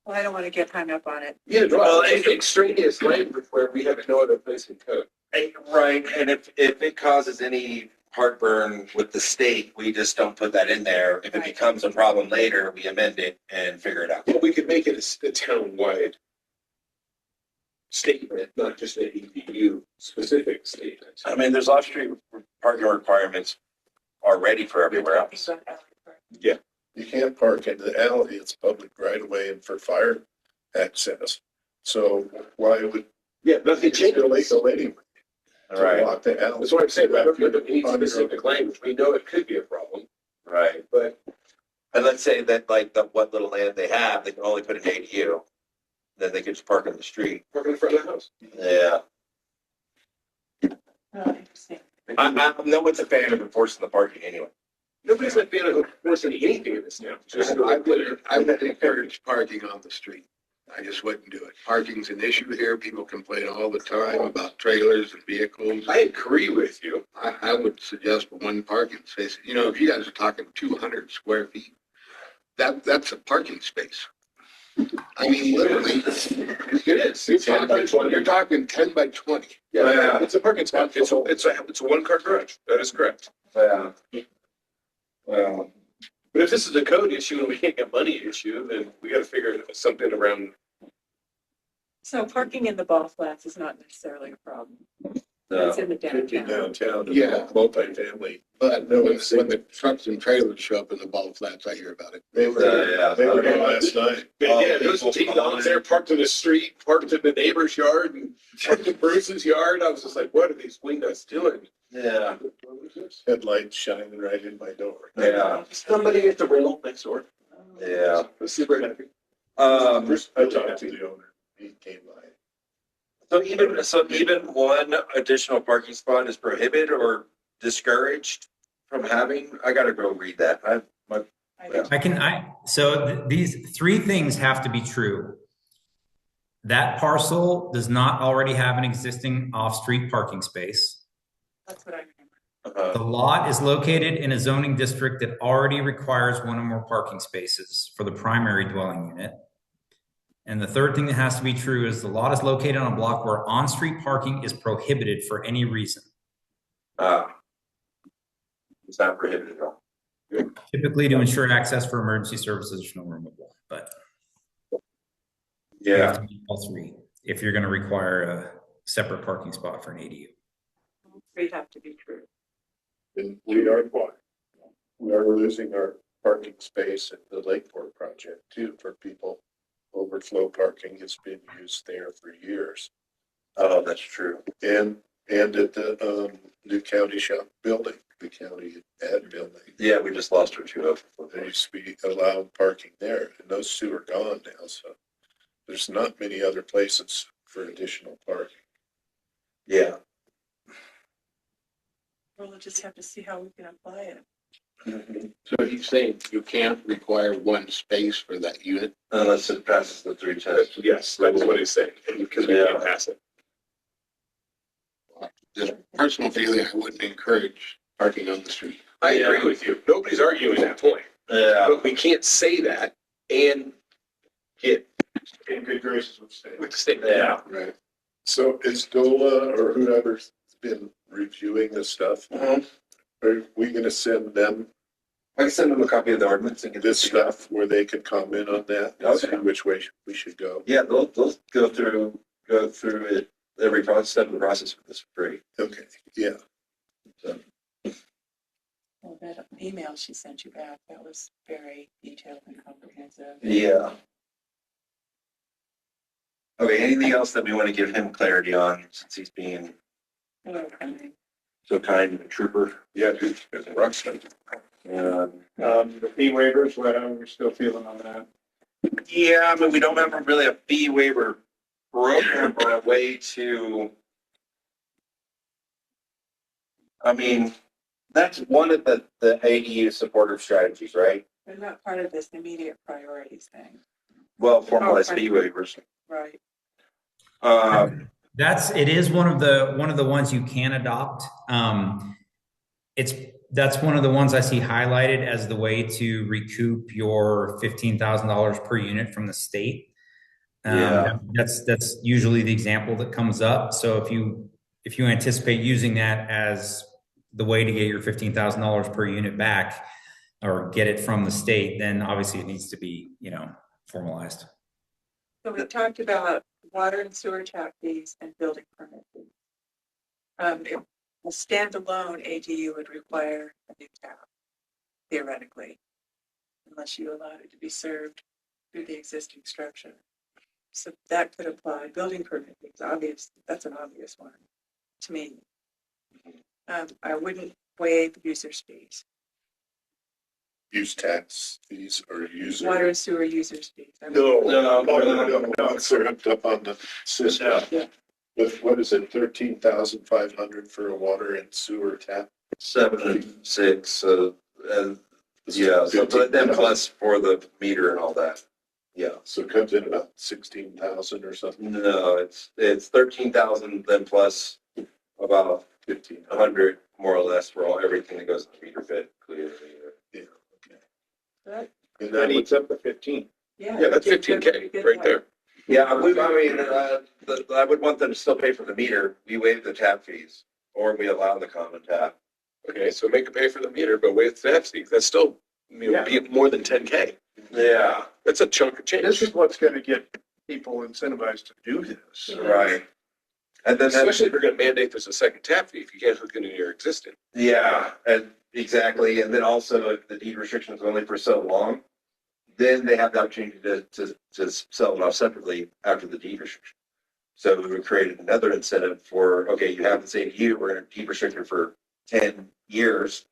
S7: Well, I don't want to get hung up on it.
S2: Yeah,
S9: Well,
S2: extraneous language where we have no other place in code.
S9: Right, and if it causes any heartburn with the state, we just don't put that in there. If it
S7: Right.
S9: becomes a problem later, we amend it and figure it out.
S2: Well, we could make it a town-wide statement, not just an EDU specific statement.
S9: I mean, there's off-street parking requirements already for everywhere else.
S8: You can't park in the alley, it's public right of way and for fire access. So why would,
S2: Yeah, nothing
S8: it's
S2: changes.
S8: illegal anyway to
S9: Right,
S8: block the alley.
S2: That's what I'm saying, we don't give any specific language, we know it could be a problem,
S9: right.
S2: but
S9: And let's say that like what little land they have, they can only put an ADU. Then they could just park on the street.
S2: park in the front of the house.
S9: Yeah.
S7: Oh, interesting.
S9: I'm no one's a fan of enforcing the parking anyway.
S2: Nobody's a fan of enforcing anything in this town, just.
S10: I would encourage parking on the street. I just wouldn't do it. Parking's an issue here. People complain all the time about trailers and vehicles.
S2: I agree with you.
S10: I would suggest one parking space. You know, if you guys are talking 200 square feet, that's a parking space. I mean, literally,
S2: It is. It's
S10: 10 by 20. You're talking 10 by 20.
S2: Yeah, it's a parking spot, it's a one-car garage, that is correct.
S9: Yeah. Well,
S2: But if this is a code issue and we can't get money issue, then we gotta figure something around.
S7: So parking in the ball flats is not necessarily a problem. It's in the
S8: Could be
S7: downtown.
S8: downtown,
S10: Yeah.
S8: multifamily.
S10: But when the trucks and trailers show up in the ball flats, I hear about it.
S8: They were,
S9: Yeah.
S8: they were there last night.
S2: But
S9: Oh,
S2: yeah, those
S9: people
S2: T-Dons there parked in the street, parked in the neighbor's yard and parked in Bruce's yard. I was just like, what are these windows doing?
S9: yeah,
S8: Headlights shining right in my door.
S9: yeah,
S2: Somebody at the rail next door.
S9: yeah.
S2: Was super happy.
S8: Bruce, I talked to the owner, he came by.
S9: So even one additional parking spot is prohibited or discouraged from having? I gotta go read that.
S6: These three things have to be true. That parcel does not already have an existing off-street parking space.
S7: That's what I remember.
S6: The lot is located in a zoning district that already requires one or more parking spaces for the primary dwelling unit. And the third thing that has to be true is the lot is located on a block where on-street parking is prohibited for any reason.
S9: It's not prohibited at all.
S6: Typically to ensure access for emergency services, there's no room available, but you have
S9: Yeah,
S6: to meet all three if you're going to require a separate parking spot for an ADU.
S7: All three have to be true.
S8: And we are losing our parking space at the Lakeport project too for people. Overflow parking has been used there for years.
S9: oh, that's true.
S8: And at the, new county shop building, the county ad building.
S9: Yeah, we just lost our two of
S8: There used to be allowed parking there and those two are gone now, so there's not many other places for additional parking.
S9: Yeah.
S7: We'll just have to see how we can apply it.
S10: So he's saying you can't require one space for that unit.
S9: Unless it passes the 3 tests.
S2: Yes, that's what he's saying, because we can't pass it.
S10: Just personal feeling, I wouldn't encourage parking on the street.
S2: I agree with you. Nobody's arguing that point.
S9: Yeah.
S2: But we can't say that and get
S3: In good graces with state.
S2: With the state.
S9: Yeah.
S8: Right. So is DOLA or whoever's been reviewing this stuff, are we gonna send them
S9: I can send them a copy of the ordinance and get
S8: this stuff where they can comment on that? And see
S9: Okay.
S8: which way we should go?
S9: Yeah, they'll go through it every step of the process with this for free.
S8: Okay, yeah.
S9: So,
S7: Well, that email she sent you back, that was very detailed and comprehensive.
S9: yeah. Okay, anything else that we want to give him clarity on since he's being
S7: Okay.
S9: so kind and a trooper?
S2: Yeah, dude, it's a rock star.
S3: The fee waivers, what are we still feeling on that?
S9: Yeah, I mean, we don't have really a fee waiver program or a way to. I mean, that's one of the ADU supportive strategies, right?
S7: They're not part of this immediate priorities thing,
S9: Well, formalized fee waivers.
S7: right?
S6: It is one of the ones you can adopt. That's one of the ones I see highlighted as the way to recoup your $15,000 per unit from the state.
S9: Yeah.
S6: That's usually the example that comes up. So if you anticipate using that as the way to get your $15,000 per unit back or get it from the state, then obviously it needs to be, formalized.
S7: So we talked about water and sewer tap fees and building permit fees. A standalone ADU would require a new tap, theoretically, unless you allowed it to be served through the existing structure. So that could apply. Building permit fees, obvious, that's an obvious one to me. I wouldn't waive users fees,
S8: Use tax fees or user.
S7: water and sewer users fees.
S8: No. Once they're hooked up on the system.
S7: Yeah.
S8: With, what is it, 13,500 for a water and sewer tap?
S9: 7, 6, and yeah, so but then plus for the meter and all that. Yeah.
S8: So it comes in about 16,000 or something.
S9: No, it's 13,000 then plus about 1,500 more or less for everything that goes in the meter fit, clear.
S8: Yeah.
S7: Right.
S8: And
S3: That
S8: that
S3: eats up to 15.
S7: Yeah.
S2: Yeah, that's
S7: It's a
S2: 15K
S7: good
S2: right
S7: one.
S2: there.
S9: Yeah, I mean, I would want them to still pay for the meter. We waive the tap fees, or we allow the common tap.
S2: Okay, so make them pay for the meter, but with that fee, that's still, be more than 10K.
S9: Yeah,
S2: That's a chunk of
S3: This
S2: change,
S3: is what's gonna get people incentivized to do this.
S9: right. And then
S2: especially if you're gonna mandate there's a second tap fee if you can't hook it into your existing.
S9: yeah, and exactly. And then also if the deed restriction is only for so long, then they have the opportunity to sell it off separately after the deed restriction. So we would create another incentive for, okay, you have this ADU, we're going to deed restrict it for 10 years.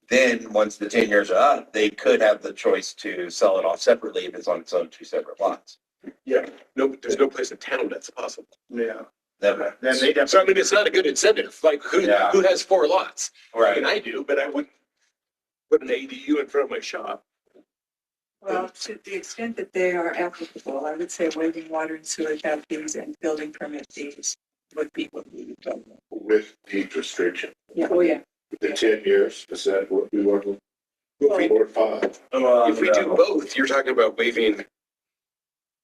S9: Then once the 10 years are up, they could have the choice to sell it off separately if it's on its own 2 separate lots.
S2: No, there's no place in town that's possible.
S3: Yeah.
S9: Okay.
S3: Then they'd have,
S2: So I mean, it's not a good incentive. Like who
S9: Yeah.
S2: has 4 lots?
S9: Right.
S2: And I do, but I wouldn't put an ADU in front of my shop.
S7: Well, to the extent that they are applicable, I would say waiving water and sewer tap fees and building permit fees would be what we would go with.
S8: with deed restriction.
S7: Yeah, oh, yeah.
S8: The 10 years, is that what we want?
S2: If
S8: Or 5?
S2: we do both, you're talking about waiving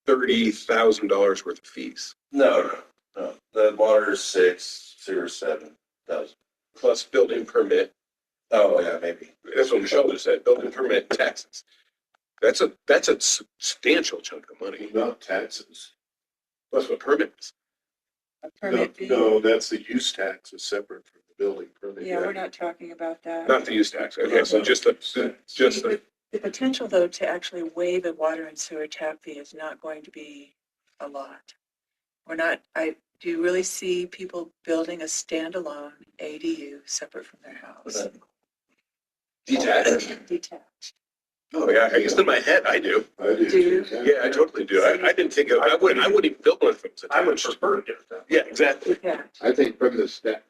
S2: $30,000 worth of fees
S9: No. The water is 6, sewer 7,000.
S2: plus building permit.
S9: Oh, yeah, maybe.
S2: That's what Michelle just said, building permit taxes. That's a substantial chunk of money.
S8: Not taxes.
S2: Plus what permits.
S7: A
S8: No,
S7: permit fee.
S8: no, that's the use tax is separate from the building permit.
S7: Yeah, we're not talking about that.
S2: Not the use tax. Okay, so just the,
S7: The potential, though, to actually waive a water and sewer tap fee is not going to be a lot. Do you really see people building a standalone ADU separate from their house?
S2: detached.
S7: Detached.
S2: Oh, yeah, I guess in my head, I do.
S8: I do.
S7: Do you?
S2: Yeah, I totally do. I didn't think of, I wouldn't even build one if it was
S3: I would
S2: attached.
S3: prefer to get that.
S2: Yeah, exactly.
S7: Detached.
S10: I think from the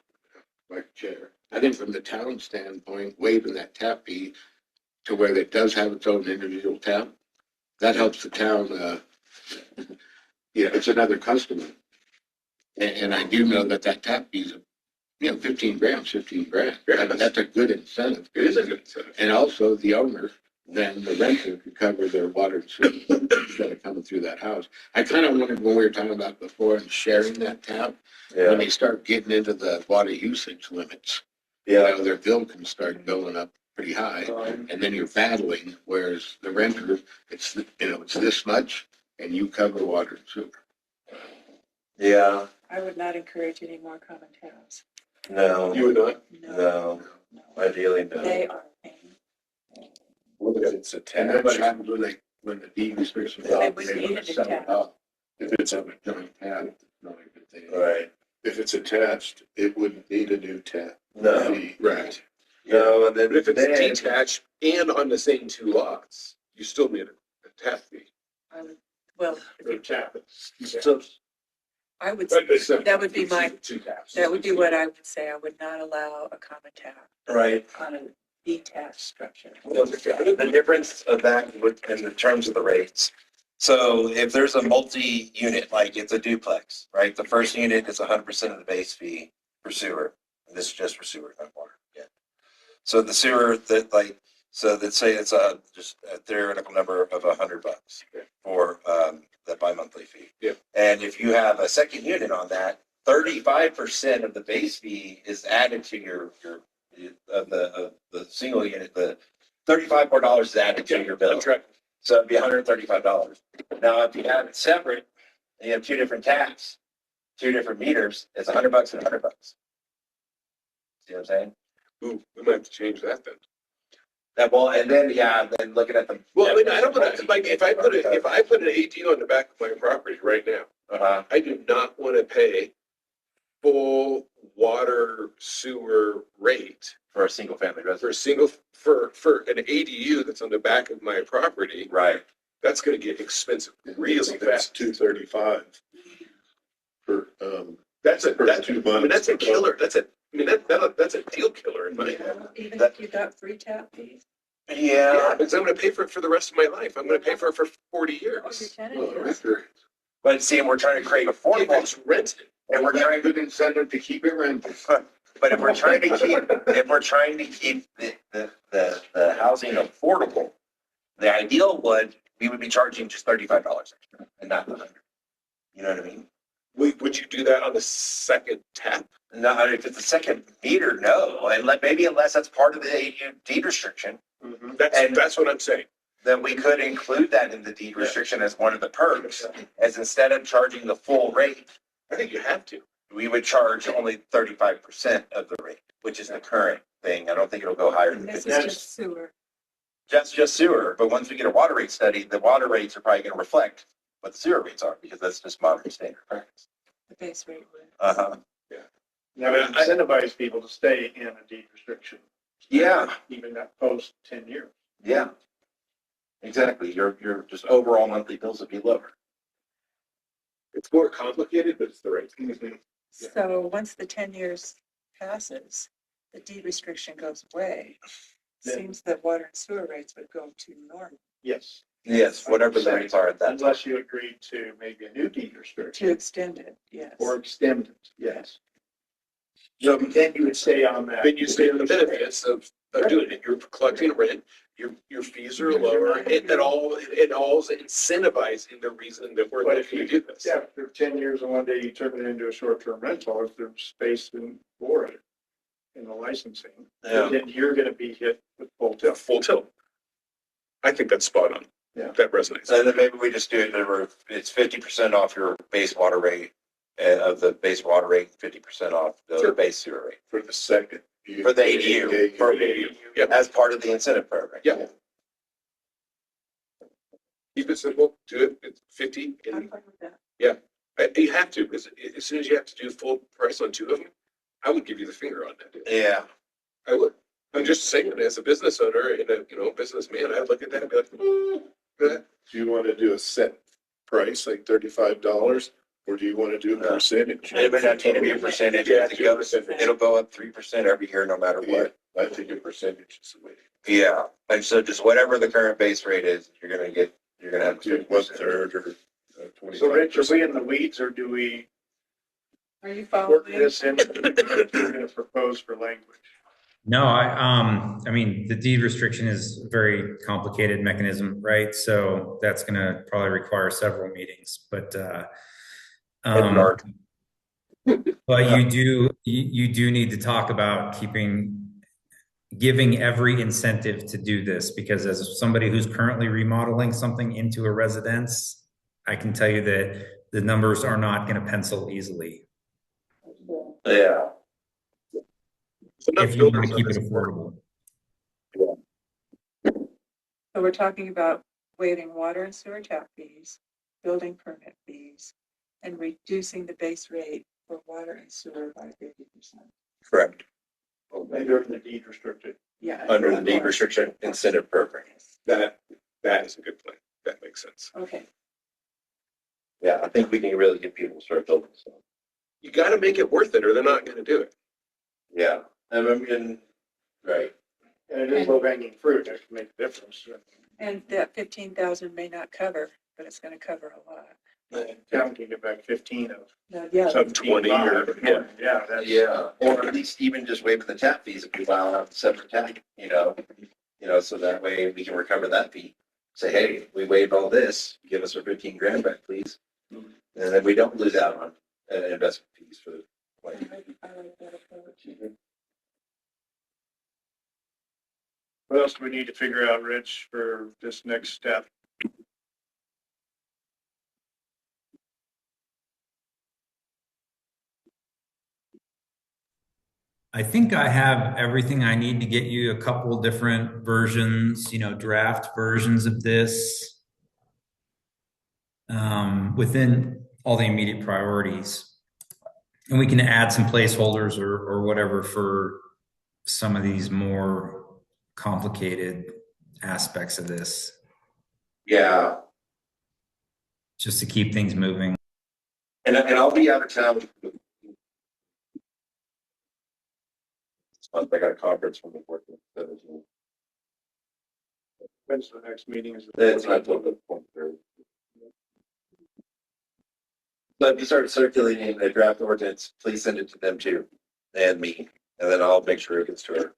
S10: like chair, I think from the town standpoint, waiving that tap fee to where it does have its own individual tap, that helps the town, it's another customer. And I do know that tap fee's, 15 grand. That's a good incentive.
S2: It is a good incentive.
S10: And also the owner then the renter could cover their water and sewer instead of coming through that house. I kind of wondered when we were talking about before and sharing that tap, when they start getting into the water usage limits, you know, their bill can start going up pretty high, and then you're battling, whereas the renter, it's, you know, it's this much, and you cover water and sewer.
S9: Yeah,
S7: I would not encourage any more common tabs.
S9: no,
S8: You would not?
S9: no, ideally no.
S7: They are a pain.
S8: What if it's
S10: And then what
S8: attached?
S10: happens when the deed restrictions?
S7: They
S10: off,
S7: would
S10: they
S7: need
S10: wanna
S7: it
S10: sell it
S7: attached.
S10: up,
S8: If it's,
S10: so it don't have, it's not a good thing.
S9: Right,
S8: if it's attached, it wouldn't need a new tap.
S9: no,
S8: Right.
S9: no, and then.
S2: But if it's
S9: then-
S2: detached and on the same two lots, you still need a tap fee.
S7: I would, well, if you-
S3: tap it.
S9: So,
S7: I would,
S2: But it's
S7: that would be my,
S2: two taps.
S7: that would be what I would say. I would not allow a common tap
S9: right,
S7: on a detached structure.
S9: the difference of that with, in the terms of the rates. So if there's a multi-unit, like it's a duplex, right? The first unit is 100% of the base fee for sewer. This is just for sewer, not water. Yeah. So the sewer that like, so let's say it's just a theoretical number of $100 for the bi-monthly fee.
S2: Yeah.
S9: And if you have a second unit on that, 35% of the base fee is added to your of the single unit. The $35 more is added to your bill. So it'd be $135. Now, if you have it separate, and you have two different taps, two different meters, it's $100 and $100. See what I'm saying?
S2: Ooh, we might have to change that then.
S9: That well, and then then looking at the.
S2: Well, I mean, I don't want to, like, if I put an AD on the back of my property right now,
S9: Uh-huh.
S2: I do not want to pay full water sewer rate
S9: For a single family
S2: for a
S9: residence.
S2: single, for an ADU that's on the back of my property.
S9: Right.
S2: That's going to get expensive really
S8: That's
S2: fast.
S8: 235 for,
S2: That's a,
S8: For
S2: that's,
S8: 2
S2: I mean,
S8: months.
S2: that's a killer. That's that's a deal killer in my opinion.
S7: Even
S9: That-
S7: if you got free tap fees
S2: Yeah,
S9: Yeah.
S2: because I'm going to pay for it for the rest of my life. I'm going to pay for it for 40
S7: or your
S2: years.
S7: tenant
S10: Well, the
S7: fees.
S10: renter,
S9: But see, we're trying to create
S2: If
S9: affordable,
S2: it's rented.
S9: and we're
S10: got a
S9: trying,
S10: good incentive to keep it rented.
S9: but if we're trying to keep the housing affordable, the ideal we would be charging just $35 extra and not the 100. You know what I mean?
S2: Would you do that on the second tap?
S9: No, if it's a second meter, no, and maybe unless that's part of the ADU deed restriction,
S2: That's what I'm saying.
S9: then we could include that in the deed restriction as one of the perks, as instead of charging the full rate,
S2: I think you have to.
S9: we would charge only 35% of the rate, which is the current thing. I don't think it'll go higher than
S7: And this
S9: 50.
S7: is just sewer.
S9: That's just sewer, but once we get a water rate study, the water rates are probably gonna reflect what the sewer rates are, because that's just modern standard practice.
S7: The base rate would.
S9: Uh-huh.
S3: Now, we incentivize people to stay in a deed restriction.
S9: Yeah,
S3: Even that post 10 years.
S9: yeah. Exactly. Your just overall monthly bills would be lower.
S2: It's more complicated, but it's the right thing. Yeah.
S7: So once the 10 years passes, the deed restriction goes away.
S3: Then-
S7: Seems that water and sewer rates would go to normal
S3: Yes.
S9: Yes, whatever the rates are at that time.
S3: Unless you agreed to maybe a new deed restriction
S7: to extend it, yes.
S3: or extend it, yes. So then you would stay on that.
S2: Then you stay on the benefits of doing it. You're collecting rent, your fees are lower, it all is incentivizing the reason that we're
S3: But if
S2: looking
S3: you
S2: to do this.
S3: Yeah, for 10 years and one day you turn it into a short-term rental, if there's space for it in the licensing,
S9: Yeah.
S3: then you're gonna be hit with full
S2: Yeah,
S3: tilt.
S2: full tilt. I think that's spot on.
S3: Yeah.
S2: That resonates.
S9: And then maybe we just do it, it's 50% off your base water rate, of the base water rate, 50% off the
S2: Sure.
S9: base sewer rate,
S8: for the second.
S9: for the ADU,
S2: For ADU. Yeah,
S9: as part of the incentive program.
S2: yeah. Keep it simple, do it, it's 50.
S7: I'm
S2: And
S7: fine with that.
S2: you have to, because as soon as you have to do full price on two of them, I would give you the finger on that.
S9: Yeah,
S2: I would. I'm just saying, as a business owner and a businessman, I'd look at that and be like,
S8: Do you want to do a set price, like $35, or do you want to do a
S9: No.
S8: percentage?
S9: it would not need to be a percentage,
S2: Yeah,
S9: it'll go up 3% every year, no matter
S8: Yeah,
S9: what.
S8: I think a percentage is the way.
S9: Yeah, and so just whatever the current base rate is, you're gonna have
S8: Do 1/3 or 25%.
S3: So Rich, are we in the weeds or do we
S7: Are you
S3: work
S7: following?
S3: this in? What you're gonna propose for language?
S6: No, I mean, the deed restriction is a very complicated mechanism, right? So that's going to probably require several meetings, um, but you do need to talk about giving every incentive to do this, because as somebody who's currently remodeling something into a residence, I can tell you that the numbers are not going to pencil easily
S9: Yeah.
S6: if you want to keep it affordable.
S7: So we're talking about waiving water and sewer tap fees, building permit fees, and reducing the base rate for water and sewer by 50%.
S9: Correct.
S3: Under the deed restricted.
S7: Yeah.
S9: Under the deed restriction incentive program.
S2: That is a good plan. That makes sense.
S7: Okay.
S9: Yeah, I think we can really get people to start building stuff.
S2: You got to make it worth it or they're not going to do it.
S9: Yeah, I mean, right.
S3: And it is low hanging fruit, that can make a difference.
S7: And that 15,000 may not cover, but it's going to cover a lot.
S3: The town can get back 15 of.
S7: No, yeah.
S2: Some 20 or, yeah.
S3: Yeah, that's.
S9: Yeah, or at least even just waiving the tap fees if we allow out separate tap, so that way we can recover that fee. Say, hey, we waived all this, give us our 15 grand back, please. And then we don't lose out on investment fees for the.
S7: I like that approach.
S3: What else do we need to figure out, Rich, for this next step?
S6: I think I have everything I need to get you a couple different versions, draft versions of this, within all the immediate priorities. And we can add some placeholders or whatever for some of these more complicated aspects of this,
S9: Yeah,
S6: just to keep things moving.
S9: and I'll be out of town. This month I got a conference from the 14th, 17th.
S3: When's the next meeting? Is
S9: It's not till the 23rd. But if you start circulating the draft ordinance, please send it to them too, and me, and then I'll make sure it gets to her.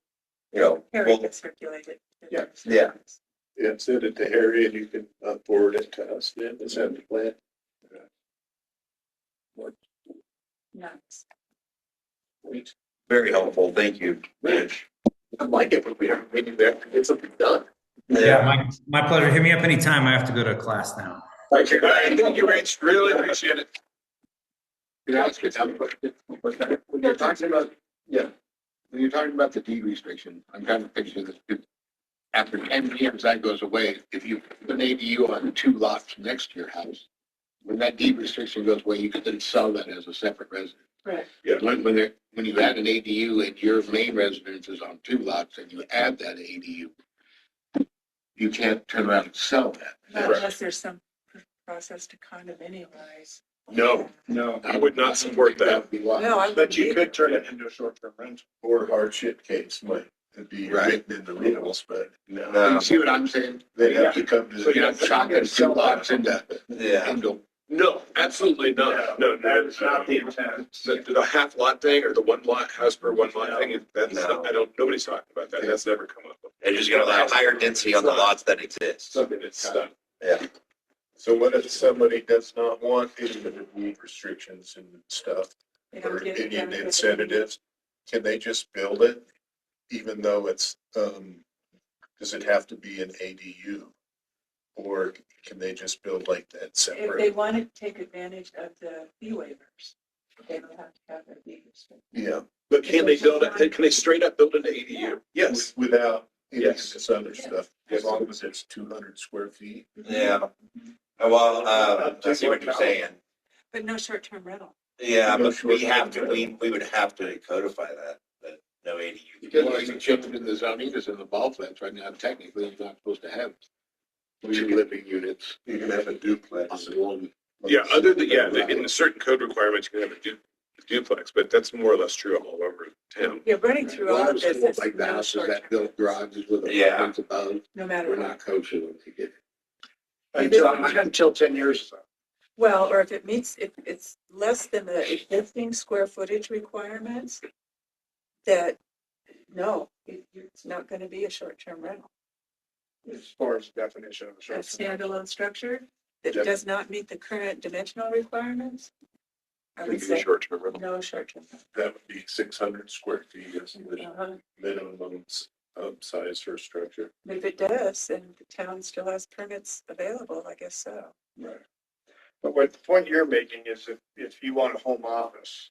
S7: Harry gets circulated.
S2: Yeah.
S9: Yeah.
S8: Yeah, send it to Harry and you can forward it to us then. Is that the plan?
S7: Nice.
S9: Very helpful. Thank you, Rich.
S2: I like it when we have a meeting there to get something done.
S6: Yeah, my pleasure. Hit me up anytime. I have to go to class now.
S2: Thank you, Rich. Really appreciate it.
S10: Can I ask you a question? When you're talking about, when you're talking about the deed restriction, I'm trying to picture this. After 10 years, that goes away. If you put an ADU on 2 lots next to your house, when that deed restriction goes away, you could then sell that as a separate residence.
S7: Right.
S10: When you add an ADU and your main residence is on 2 lots and you add that ADU, you can't turn around and sell that.
S7: Not unless there's some process to condominialize.
S2: No, I would not support that.
S10: would be why.
S7: No, I
S3: But you
S7: wouldn't
S3: could turn it into a short-term rental.
S8: Or hardship case might be
S10: Right.
S8: written in the rules, but no.
S9: No.
S10: You see what I'm saying?
S8: They have to come to.
S10: So you're not chopping 2 lots into,
S9: Yeah.
S2: No, absolutely not. No,
S3: That's not the intent.
S2: The half lot thing or the 1 lot, house per 1 lot thing, that's,
S9: No.
S2: nobody's talking about that. That's never come up.
S9: They're just gonna allow higher density on the lots that exist.
S2: Something that's done.
S9: Yeah.
S8: So what if somebody does not want any of the deed restrictions and stuff,
S7: They
S8: or
S7: don't get it
S8: any
S7: done with the
S8: incentives? Can they just build it, even though it's, does it have to be an ADU? Or can they just build like that
S7: If they
S8: separate?
S7: want to take advantage of the fee waivers, they don't have to have their deed restricted.
S8: Yeah.
S2: But can they build it? Can they straight up build an ADU? Yes.
S8: Without any of
S2: Yes.
S8: this other stuff, as long as it's 200 square feet.
S9: Yeah. Well, I see what you're saying.
S7: But no short-term rental.
S9: Yeah,
S8: No
S9: but we
S8: short-term
S9: have to,
S8: rental.
S9: we would have to codify that no ADU.
S10: because it's changed in the zoning, because in the ball flats right now, technically, you're not supposed to have 2 living units
S8: You can have a duplex.
S10: on the one.
S2: Yeah, in the certain code requirements, you can have a duplex, but that's more or less true all over town.
S7: Yeah, running through all of this, it's
S10: Like the
S7: no
S10: houses that
S7: short-term,
S10: built garages with
S9: Yeah.
S10: apartments above,
S7: no matter
S10: we're
S7: what.
S10: not kosher when they get.
S3: Until 10 years.
S7: Well, or if it's less than the existing square footage requirements, that No, it's not going to be a short-term rental.
S3: As far as definition of a
S7: A
S3: short.
S7: standalone structure that
S8: Yep.
S7: does not meet the current dimensional requirements. I would
S8: Could be a
S7: say
S8: short-term rental.
S7: no short-term.
S8: That would be 600 square feet is the
S7: Uh-huh.
S8: minimum size for a structure.
S7: If it does, and the town still has permits available, I guess so.
S3: Right. But what the point you're making is if you want a home office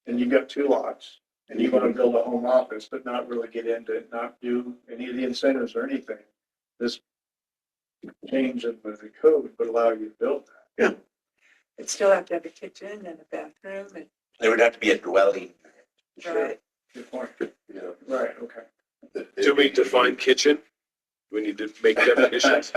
S3: and you've got 2 lots and you want to build a home office, but not really get into it, not do any of the incentives or anything, this change in the code would allow you to build that.
S7: It'd still have to have a kitchen and a bathroom and,
S9: There would have to be a dwelling.
S7: right,
S3: Good point.
S8: Yeah.
S3: Right, okay.
S2: Do we define kitchen? Do we need to make definitions?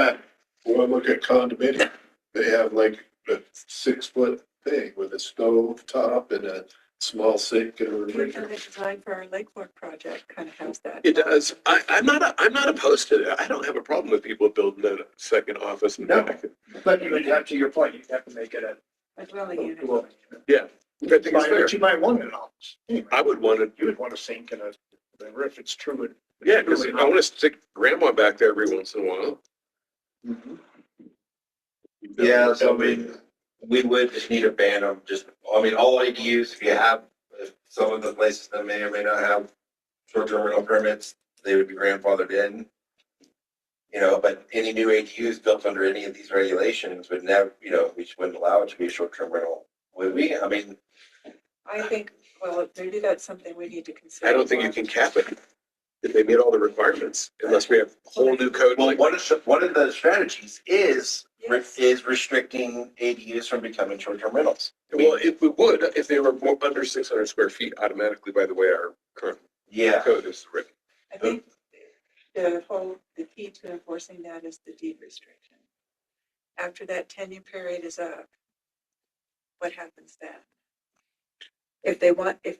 S8: Well, look at condominium. They have like a 6-foot thing with a stove top and a small sink and a
S7: we
S8: refrigerator.
S7: have it designed for our Lake Fork project, kind of has that.
S2: It does. I'm not opposed to that. I don't have a problem with people building a second office and
S3: No.
S2: back.
S3: But you would have, to your point, you'd have to make it
S7: A dwelling unit.
S3: dwelling.
S2: Yeah, I think it's fair.
S3: But you might want an office. Anyway,
S2: I would want to,
S3: you would want a sink and a, if it's true.
S2: yeah, because I want to stick grandma back there every once in a while.
S9: Yeah, so we would just need to ban them, just, I mean, all ADUs, if you have, if some of the places that may or may not have short-term rental permits, they would be grandfathered in. You know, but any new ADUs built under any of these regulations would never, you know, we just wouldn't allow it to be a short-term rental. Would we? I mean,
S7: I think, well, maybe that's something we need to consider.
S2: I don't think you can cap it if they meet all the requirements, unless we have a whole new code.
S9: well,
S2: like
S9: one of the strategies is
S7: Yes.
S9: restricting ADUs from becoming short-term rentals.
S2: Well, if we would, if they were more under 600 square feet automatically, by the way, our current
S9: Yeah.
S2: code is written.
S7: I think the key to enforcing that is the deed restriction. After that 10-year period is up, what happens then? If they want, if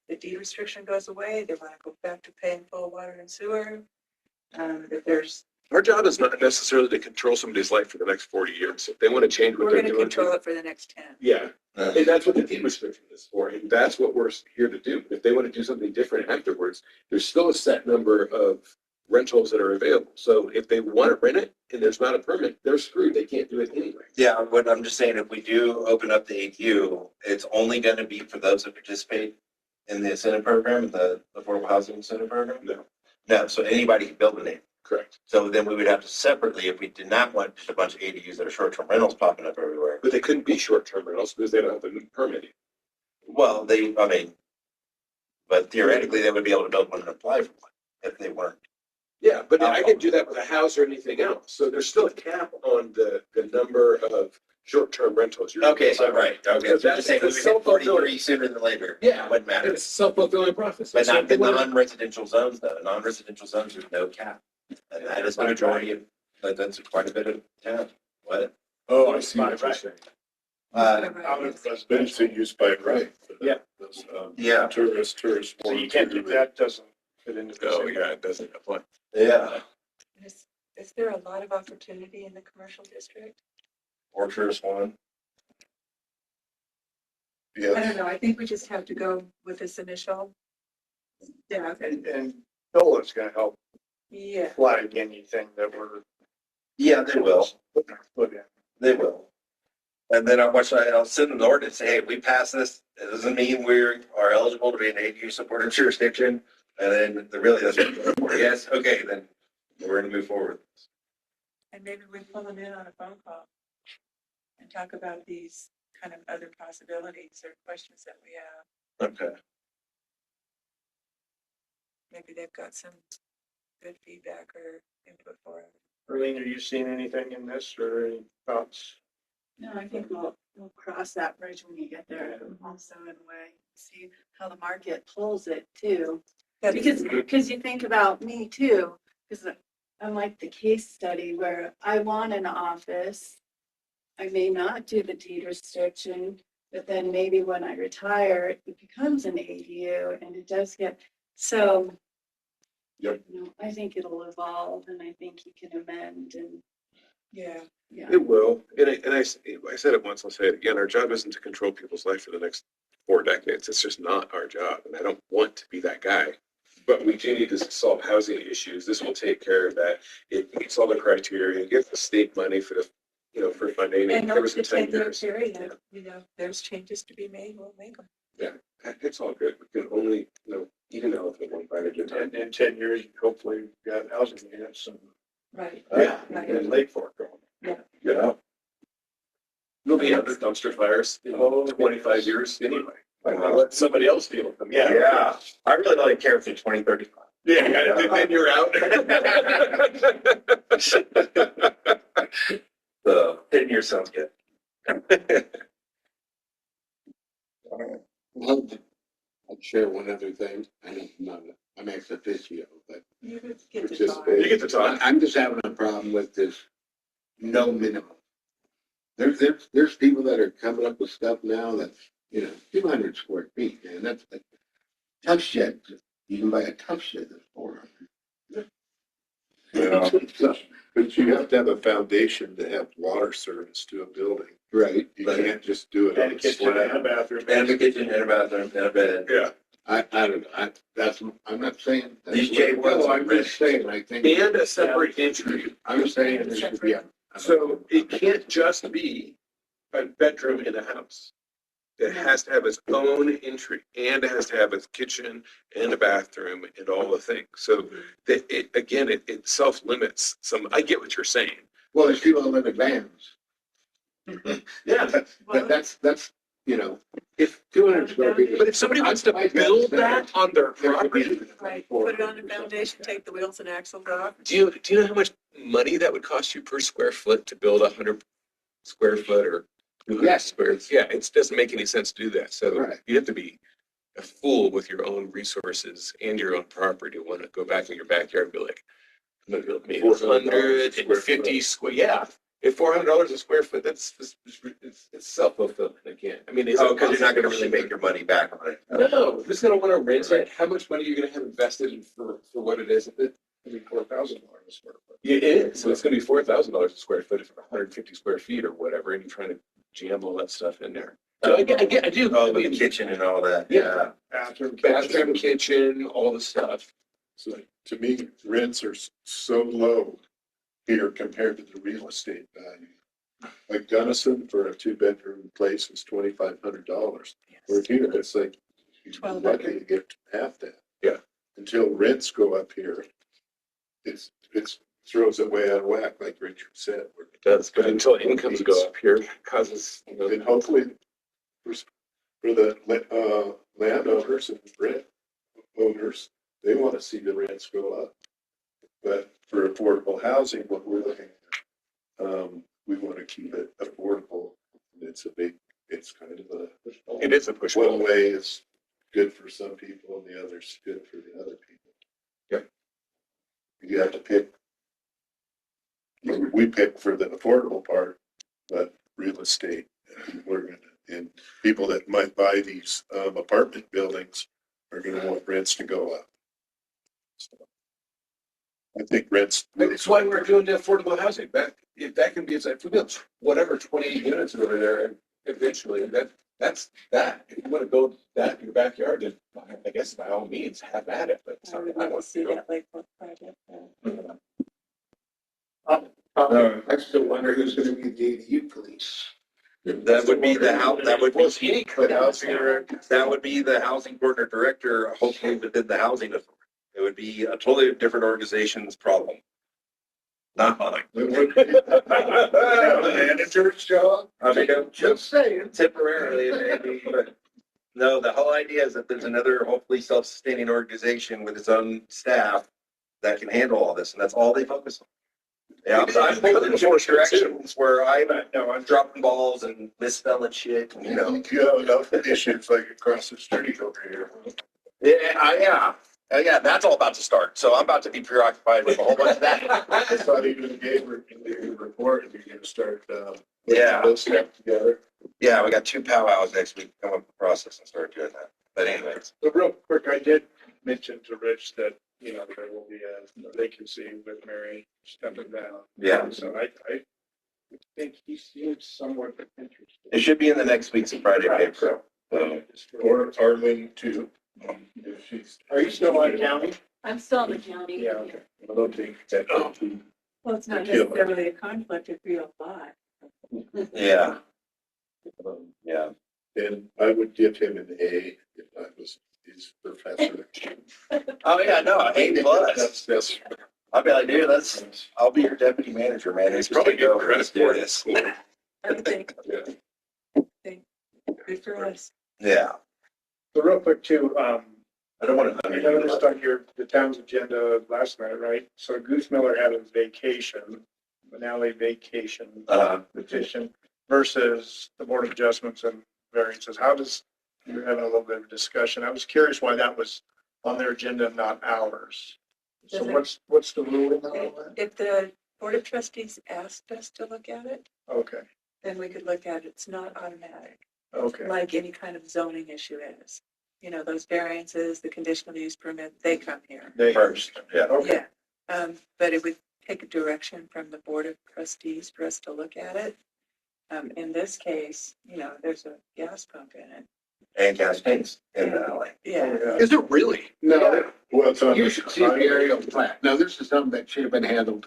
S7: the deed restriction goes away, they want to go back to paying full water and sewer. If there's,
S2: Our job is not necessarily to control somebody's life for the next 40 years. If they want to change what
S7: we're
S2: they're
S7: going to
S2: doing.
S7: control it for the next 10.
S2: Yeah, and that's what the deed restriction is for, and that's what we're here to do. If they want to do something different afterwards, there's still a set number of rentals that are available. So if they want to rent it and there's not a permit, they're screwed. They can't do it anyway.
S9: Yeah, but I'm just saying, if we do open up the ADU, it's only gonna be for those that participate in the incentive program, the affordable housing incentive program?
S2: No.
S9: No, so anybody can build it.
S2: Correct.
S9: So then we would have to separately, if we did not want just a bunch of ADUs that are short-term rentals popping up everywhere.
S2: But they couldn't be short-term rentals because they don't have the permit.
S9: Well, but theoretically, they would be able to build one and apply for one if they weren't.
S2: Yeah, but I can do that with a house or anything else. So there's still a cap on the number of short-term rentals.
S9: Okay, so right, okay, so
S2: That's
S9: just saying we would
S2: the
S9: hit
S2: self-fulfilling-
S9: 43 sooner than later.
S2: Yeah.
S9: Wouldn't matter.
S2: It's self-fulfilling prophecy.
S9: But
S2: So
S9: not
S2: if they
S9: in
S2: wanna-
S9: non-residential zones though. Non-residential zones, there's no cap. And that is the majority of, that's quite a bit of town. What?
S8: Oh, I see what you're
S3: Right.
S8: saying.
S3: Out of
S8: Benefit
S3: residential.
S8: use by right.
S3: Yeah.
S8: Those,
S9: Yeah.
S8: Tourists.
S3: So you can't do that, doesn't fit into the
S2: Oh,
S3: same.
S2: yeah, it doesn't apply.
S9: Yeah.
S7: Is there a lot of opportunity in the commercial district?
S9: Or tourist one.
S7: I
S8: Yeah,
S7: don't know. I think we just have to go with this initial. Yeah.
S3: And Bill's gonna help
S7: Yeah.
S3: flag anything that we're.
S9: Yeah, they will.
S3: Putting our foot in.
S9: They will. And then I'll send an ordinance, say, hey, we pass this, it doesn't mean we are eligible to be an ADU supported jurisdiction. And then that's what, yes, okay, then we're gonna move forward.
S7: And maybe we pull them in on a phone call and talk about these kind of other possibilities or questions that we have.
S9: Okay.
S7: Maybe they've got some good feedback or input for it.
S3: Arlene, are you seeing anything in this or any thoughts?
S4: No, I think we'll cross that bridge when you get there also in a way, see how the market pulls it too. Because you think about me too, because I'm like the case study where I want an office. I may not do the deed restriction, but then maybe when I retire, it becomes an ADU and it does get, so.
S8: Yep.
S4: You know, I think it'll evolve and I think you can amend and,
S7: Yeah.
S4: yeah.
S2: It will. And I said it once, I'll say it again. Our job isn't to control people's life for the next 4 decades. It's just not our job, and I don't want to be that guy. But we do need to solve housing issues. This will take care of that. It meets all the criteria, gives the state money for the, for funding.
S7: And
S2: There
S7: over
S2: was
S7: the
S2: a 10
S7: 10-year
S2: years.
S7: period, there's changes to be made, we'll make them.
S2: It's all good. We can only, eat an elephant one bite at a time.
S3: And in 10 years, hopefully we've got housing units and,
S7: Right.
S3: and Lake Fork going.
S2: Yeah. There'll be other dumpster fires in 25 years anyway. Let somebody else deal with them.
S9: Yeah, I really don't care if it's 2035.
S2: Yeah, then you're out.
S9: The 10 years sounds good.
S10: I'll share one other thing. I'm ex officio, but
S7: You would get to talk.
S2: You get to talk.
S10: I'm just having a problem with this no minimum. There's people that are coming up with stuff now that's, 200 square feet, man. That's like tough shed. You can buy a tough shed that's 400.
S8: Yeah. But you have to have a foundation to have water service to a building.
S10: Right.
S8: You can't just do it
S3: And
S8: on
S3: a
S8: a
S3: kitchen and a
S8: slab.
S3: bathroom.
S9: And a kitchen and a bathroom and a bed.
S2: Yeah.
S10: I don't know. I'm not saying. that's
S9: These
S10: what-
S9: J1s
S10: No,
S9: are
S10: I'm just saying, I think.
S2: And a separate entry.
S10: I'm saying, there should be a.
S2: So it can't just be a bedroom in a house. It has to have its own entry, and it has to have its kitchen and a bathroom and all the things. So that it self-limits some, I get what you're saying.
S10: Well, there's people that live in vans.
S2: Yeah.
S10: But that's, if 200 square feet.
S2: But if somebody wants to build that on their property,
S7: Right, put it on the foundation, take the wheels and axles off.
S2: do you know how much money that would cost you per square foot to build 100 square foot or 200
S10: Yes.
S2: square? Yeah, it doesn't make any sense to do that. So
S10: Right.
S2: you have to be a fool with your own resources and your own property to want to go back in your backyard and be like, I'm gonna build me 150 square. Yeah, if $400 a square foot, it's self-fulfilling again. I mean,
S9: Oh, because you're not gonna really make your money back on it.
S2: No, who's gonna want to rent it? How much money are you gonna have invested in for what it is?
S3: $4,000 a square foot.
S2: Yeah, it is. So it's gonna be $4,000 a square foot if 150 square feet or whatever, and you're trying to jam all that stuff in there. So I do.
S9: Oh,
S2: I
S9: the
S2: mean,
S9: kitchen and all that.
S2: Yeah.
S3: Bathroom.
S2: bathroom, kitchen, all the stuff.
S8: So to me, rents are so low here compared to the real estate value. Like Gunnison for a 2-bedroom place is $2,500. Where here, it's like, you're lucky to get half that.
S2: Yeah.
S8: Until rents go up here, it's throws it way out of whack, like Richard said.
S2: It does, but until incomes go up here, causes,
S8: And hopefully, for the landowners and rent owners, they want to see the rents go up. But for affordable housing, what we're looking at, we want to keep it affordable. It's kind of
S2: it is a push.
S8: one way is good for some people and the other's good for the other people.
S2: Yep.
S8: You have to pick. We pick for the affordable part, but real estate, and people that might buy these apartment buildings are gonna want rents to go up. So, I think rents.
S2: That's why we're doing the affordable housing. If that can be, if we build whatever 20 units over there, and eventually that's that. If you want to build that in your backyard, then I guess by all means have at it. But it's
S7: I
S2: not
S7: would
S2: what I
S7: love to
S2: want
S7: see
S2: to do.
S7: that Lake Fork project.
S10: I still wonder who's gonna be the ADU police.
S9: That would be the house, that would be,
S2: Housing
S9: that would be the housing coordinator director, hopefully within the housing authority. It would be a totally different organization's problem. Not mine.
S8: Manager's job.
S9: I mean,
S10: Just saying.
S9: temporarily, maybe, but no, the whole idea is that there's another hopefully self-sustaining organization with its own staff that can handle all this, and that's all they focus on. Yeah, I'm pulled in four directions where I'm dropping balls and misspelling shit, and,
S8: You have enough issues like across the street over here.
S9: Yeah, that's all about to start. So I'm about to be preoccupied with a whole bunch of that.
S8: I thought even gave a report and you're gonna start,
S9: Yeah.
S8: those stuff together.
S9: Yeah, we got 2 powwows next week. Come up with the process and start doing that. But anyways,
S3: So real quick, I did mention to Rich that, there will be a vacancy with Mary stepping down.
S9: yeah,
S3: So I think he seems somewhat interested.
S9: it should be in the next week's Friday paper.
S8: Or Arlene too. If she's.
S3: Are you still on county?
S4: I'm still in the county.
S3: Yeah, okay.
S8: I don't think that.
S7: Well, it's not
S8: Kill it.
S7: necessarily a conflict if we apply.
S9: Yeah, yeah.
S8: And I would give him an A if I was his professor.
S9: Oh, yeah, no, A plus.
S8: That's.
S9: I'll be like, dude, I'll be your deputy manager, man.
S8: He's
S9: Just
S8: probably
S9: take over
S8: getting
S9: and
S8: credit
S9: do
S8: for it.
S9: this.
S7: I would think,
S8: Yeah.
S7: good for us.
S9: Yeah.
S3: So real quick too,
S9: I don't want
S3: I
S9: to.
S3: noticed on the town's agenda last night, right? So Goose Miller had a vacation, an alley vacation petition versus the Board of Adjustments and variances. How does, you're having a little bit of discussion. I was curious why that was on their agenda, and not ours. So
S7: Doesn't-
S3: what's the ruling on all that?
S7: If the Board of Trustees asked us to look at it,
S3: Okay,
S7: then we could look at it. It's not automatic,
S3: okay.
S7: like any kind of zoning issue is. You know, those variances, the conditional use permit, they come here.
S3: They
S9: First, yeah.
S3: Okay,
S7: Yeah, but it would take a direction from the Board of Trustees for us to look at it. In this case, you know, there's a gas pump in it.
S9: And gas tanks in the alley.
S7: Yeah,
S10: Is it really? No,
S8: Well, it's on.
S10: you should see the aerial plat. No, this is something that should have been handled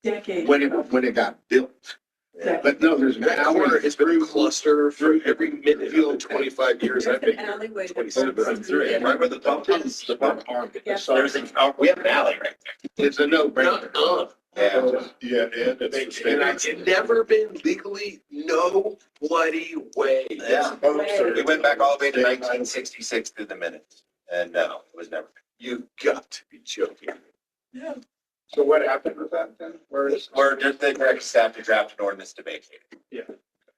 S7: decades.
S10: when it got built.
S7: Yeah.
S10: But no, there's.
S11: That corner has been a cluster for every Midfield 25 years
S7: There's
S11: I've been
S7: an
S11: here.
S7: alleyway. that
S11: 27,
S7: goes
S11: 33.
S7: through
S9: Right where the pump is, the pump arm.
S7: Yeah.
S9: We have an alley right
S10: It's a no-brainer.
S9: there. Yeah.
S8: Yeah, and it's.
S11: And it's never been legally, no bloody way.
S9: Yeah. We went back all the way to 1966 through the minutes, and no, it was never.
S11: You got to be joking.
S7: Yeah.
S3: so what happened with that then? Where is?
S9: We're just the direct staff to draft an ordinance to vacate.
S3: Yeah.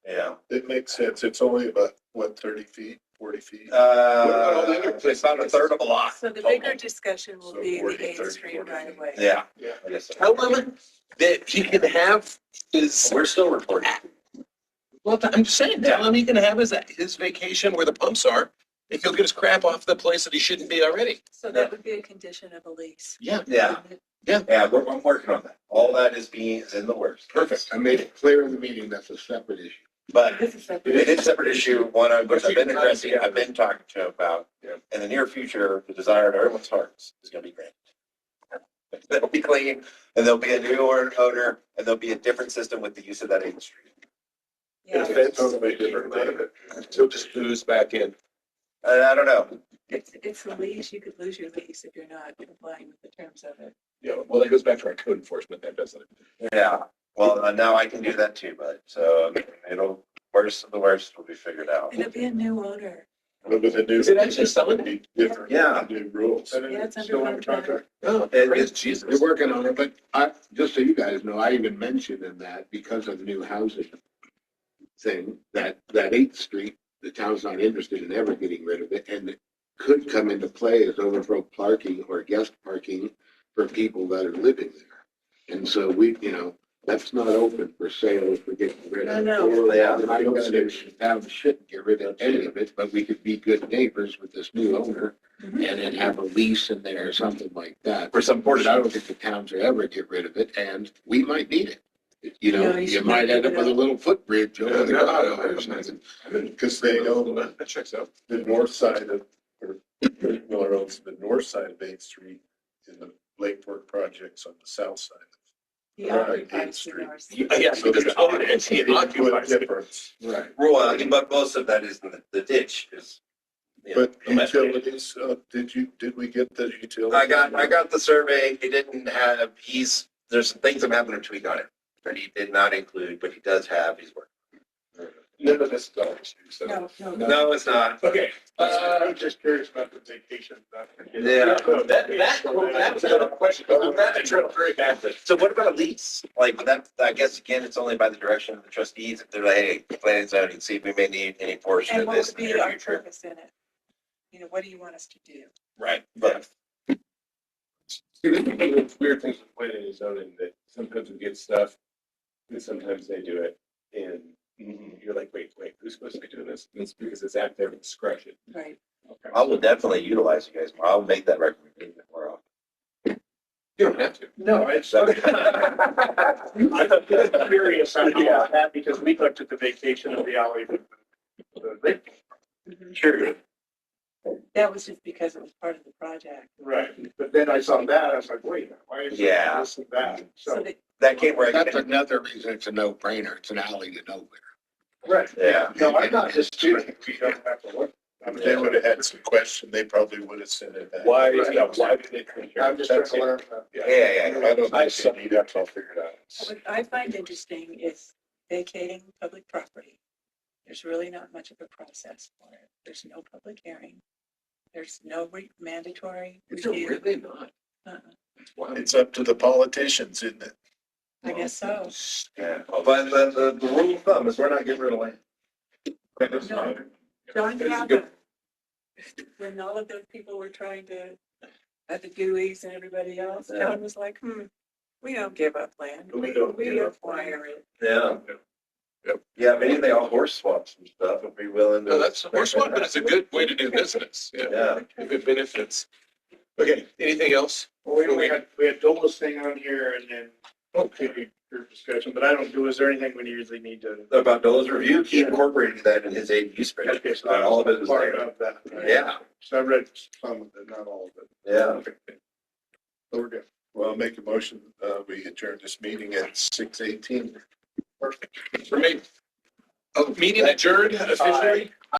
S9: Yeah.
S8: It makes sense. It's only about, what, 30 feet, 40 feet?
S9: It's about a third of a lot.
S7: So the bigger discussion will
S8: So
S7: be
S8: 40,
S7: the 8th
S8: 30,
S7: Street
S8: 40.
S7: right away.
S9: Yeah.
S3: Yeah.
S9: I guess so.
S11: Tell him that he can have his,
S9: We're still recording.
S11: well, I'm just saying, tell him he can have his vacation where the pumps are. If he'll get his crap off the place that he shouldn't be already.
S7: So that would be a condition of a lease.
S11: Yeah.
S9: Yeah. Yeah, I'm working on that. All that is in the works.
S10: Perfect. I made it clear in the meeting that's a separate issue.
S9: But
S7: This is separate.
S9: it is a separate issue, one of which I've been addressing, I've been talking to him about. In the near future, the desire of everyone's hearts is gonna be granted. They'll be clean, and there'll be a new owner, and there'll be a different system with the use of that 8th Street.
S7: Yeah.
S8: Totally different thing.
S11: He'll just lose back in.
S9: I don't know.
S7: It's a lease. You could lose your lease if you're not complying with the terms of it.
S11: Yeah, well, that goes back to our code enforcement, that doesn't it?
S9: Yeah, well, now I can do that too, but so it'll, worst of the worst will be figured out.
S7: And it'll be a new owner.
S8: But with the new.
S11: Is it actually selling?
S8: Be different.
S9: Yeah.
S8: New rules.
S7: Yeah, it's under
S3: Still under contract?
S11: Oh,
S9: It-
S11: praise
S9: it's-
S11: Jesus.
S10: We're working on it, but just so you guys know, I even mentioned in that because of the new housing thing, that 8th Street, the town's not interested in ever getting rid of it, and it could come into play as overflow parking or guest parking for people that are living there. And so that's not open for sale for getting rid of it.
S7: No, no.
S10: Or,
S9: Yeah.
S10: I'm not gonna say the town shouldn't get rid of any of it, but we could be good neighbors with this new owner
S7: Mhm.
S10: and then have a lease in there or something like that.
S11: For some
S10: But I
S11: portion.
S10: don't think the towns will ever get rid of it, and we might need it. You
S7: No,
S10: know,
S7: you
S10: you
S7: should
S10: might
S7: not
S10: end up
S7: give it
S10: with a
S7: up.
S10: little footbridge over the
S11: No,
S10: grotto or something.
S8: Because they own
S11: That checks out.
S8: the north side of, or Miller owns the north side of 8th Street in the Lake Fork projects on the south side.
S7: He
S8: Right,
S7: occupies
S8: 8th
S7: the
S8: Street.
S7: north.
S11: Yeah,
S8: So
S11: because
S8: there's
S11: he occupies it.
S8: difference.
S10: Right.
S9: Well, but most of that is the ditch is. you know,
S8: But
S9: domesticated.
S8: utilities, did we get the utilities?
S9: I got the survey. He didn't have, there's some things I'm having to tweak on it, but he did not include, but he does have, he's working.
S11: None of this is ours, so.
S7: No.
S9: No, it's not.
S11: Okay.
S3: I'm just curious about the vacation.
S9: Yeah.
S11: That was another question. That turned very badly.
S9: So what about a lease? Like, would that, I guess, again, it's only by the direction of the trustees. If they're like, hey, planning and zoning, see if we may need any portion
S7: And
S9: of
S7: what
S9: this
S7: would
S9: in the
S7: be
S9: near
S7: our
S9: future.
S7: purpose in it? You know, what do you want us to do?
S9: Right, but
S2: See, this is one of the weird things with planning and zoning, that sometimes we get stuff, and sometimes they do it, and you're like, wait, who's supposed to be doing this? And it's because it's at their discretion.
S7: Right.
S9: I will definitely utilize you guys more. I'll make that recommendation more often.
S11: You don't have to.
S3: No, it's, I'm just curious on all of that because we looked at the vacation of the alley.
S9: Sure.
S7: That was just because it was part of the project.
S3: Right, but then I saw that, I was like, wait, why is
S9: Yeah.
S3: this and that?
S7: So
S3: So,
S7: they,
S9: That came right.
S10: That's another reason it's a no-brainer. It's an alley to nowhere.
S3: right.
S9: Yeah.
S3: No, I'm not disputing, we don't have to look.
S8: If they would have had some question, they probably would have sent it back.
S3: Why did they? I'm just trying to learn.
S9: Yeah.
S8: I don't think so. You'd have to figure it out.
S7: what I find interesting is vacating public property. There's really not much of a process for it. There's no public hearing. There's no mandatory
S11: Is it
S7: review.
S11: really not?
S7: Uh-uh.
S11: Wow.
S8: It's up to the politicians, isn't it?
S7: I guess so.
S9: Yeah. But the rule of thumb is we're not getting rid of land.
S7: No. John Kappa, when all of those people were trying to, the Deweys and everybody else, John was like, we don't give up land.
S3: We don't
S7: We
S3: give up
S7: acquire it.
S9: Yeah. Yeah, maybe they all horse swap some stuff and be willing to.
S11: No, that's, horse swapping is a good way to do business. Yeah.
S9: Yeah.
S11: If it benefits. Okay, anything else?
S3: Well, we had Dola's thing on here and then, okay, group discussion, but I don't do, is there anything we usually need to?
S9: About Dola's review, he incorporated that in his AD spreadsheet.
S3: Okay, so that's
S9: All of it is
S3: part
S9: there.
S3: of that.
S9: Yeah.
S3: So I read some of it, not all of it.
S9: Yeah.
S3: So we're good.
S8: Well, I'll make a motion, we adjourn this meeting at 6:18.
S11: For me. Oh, meeting adjourned officially?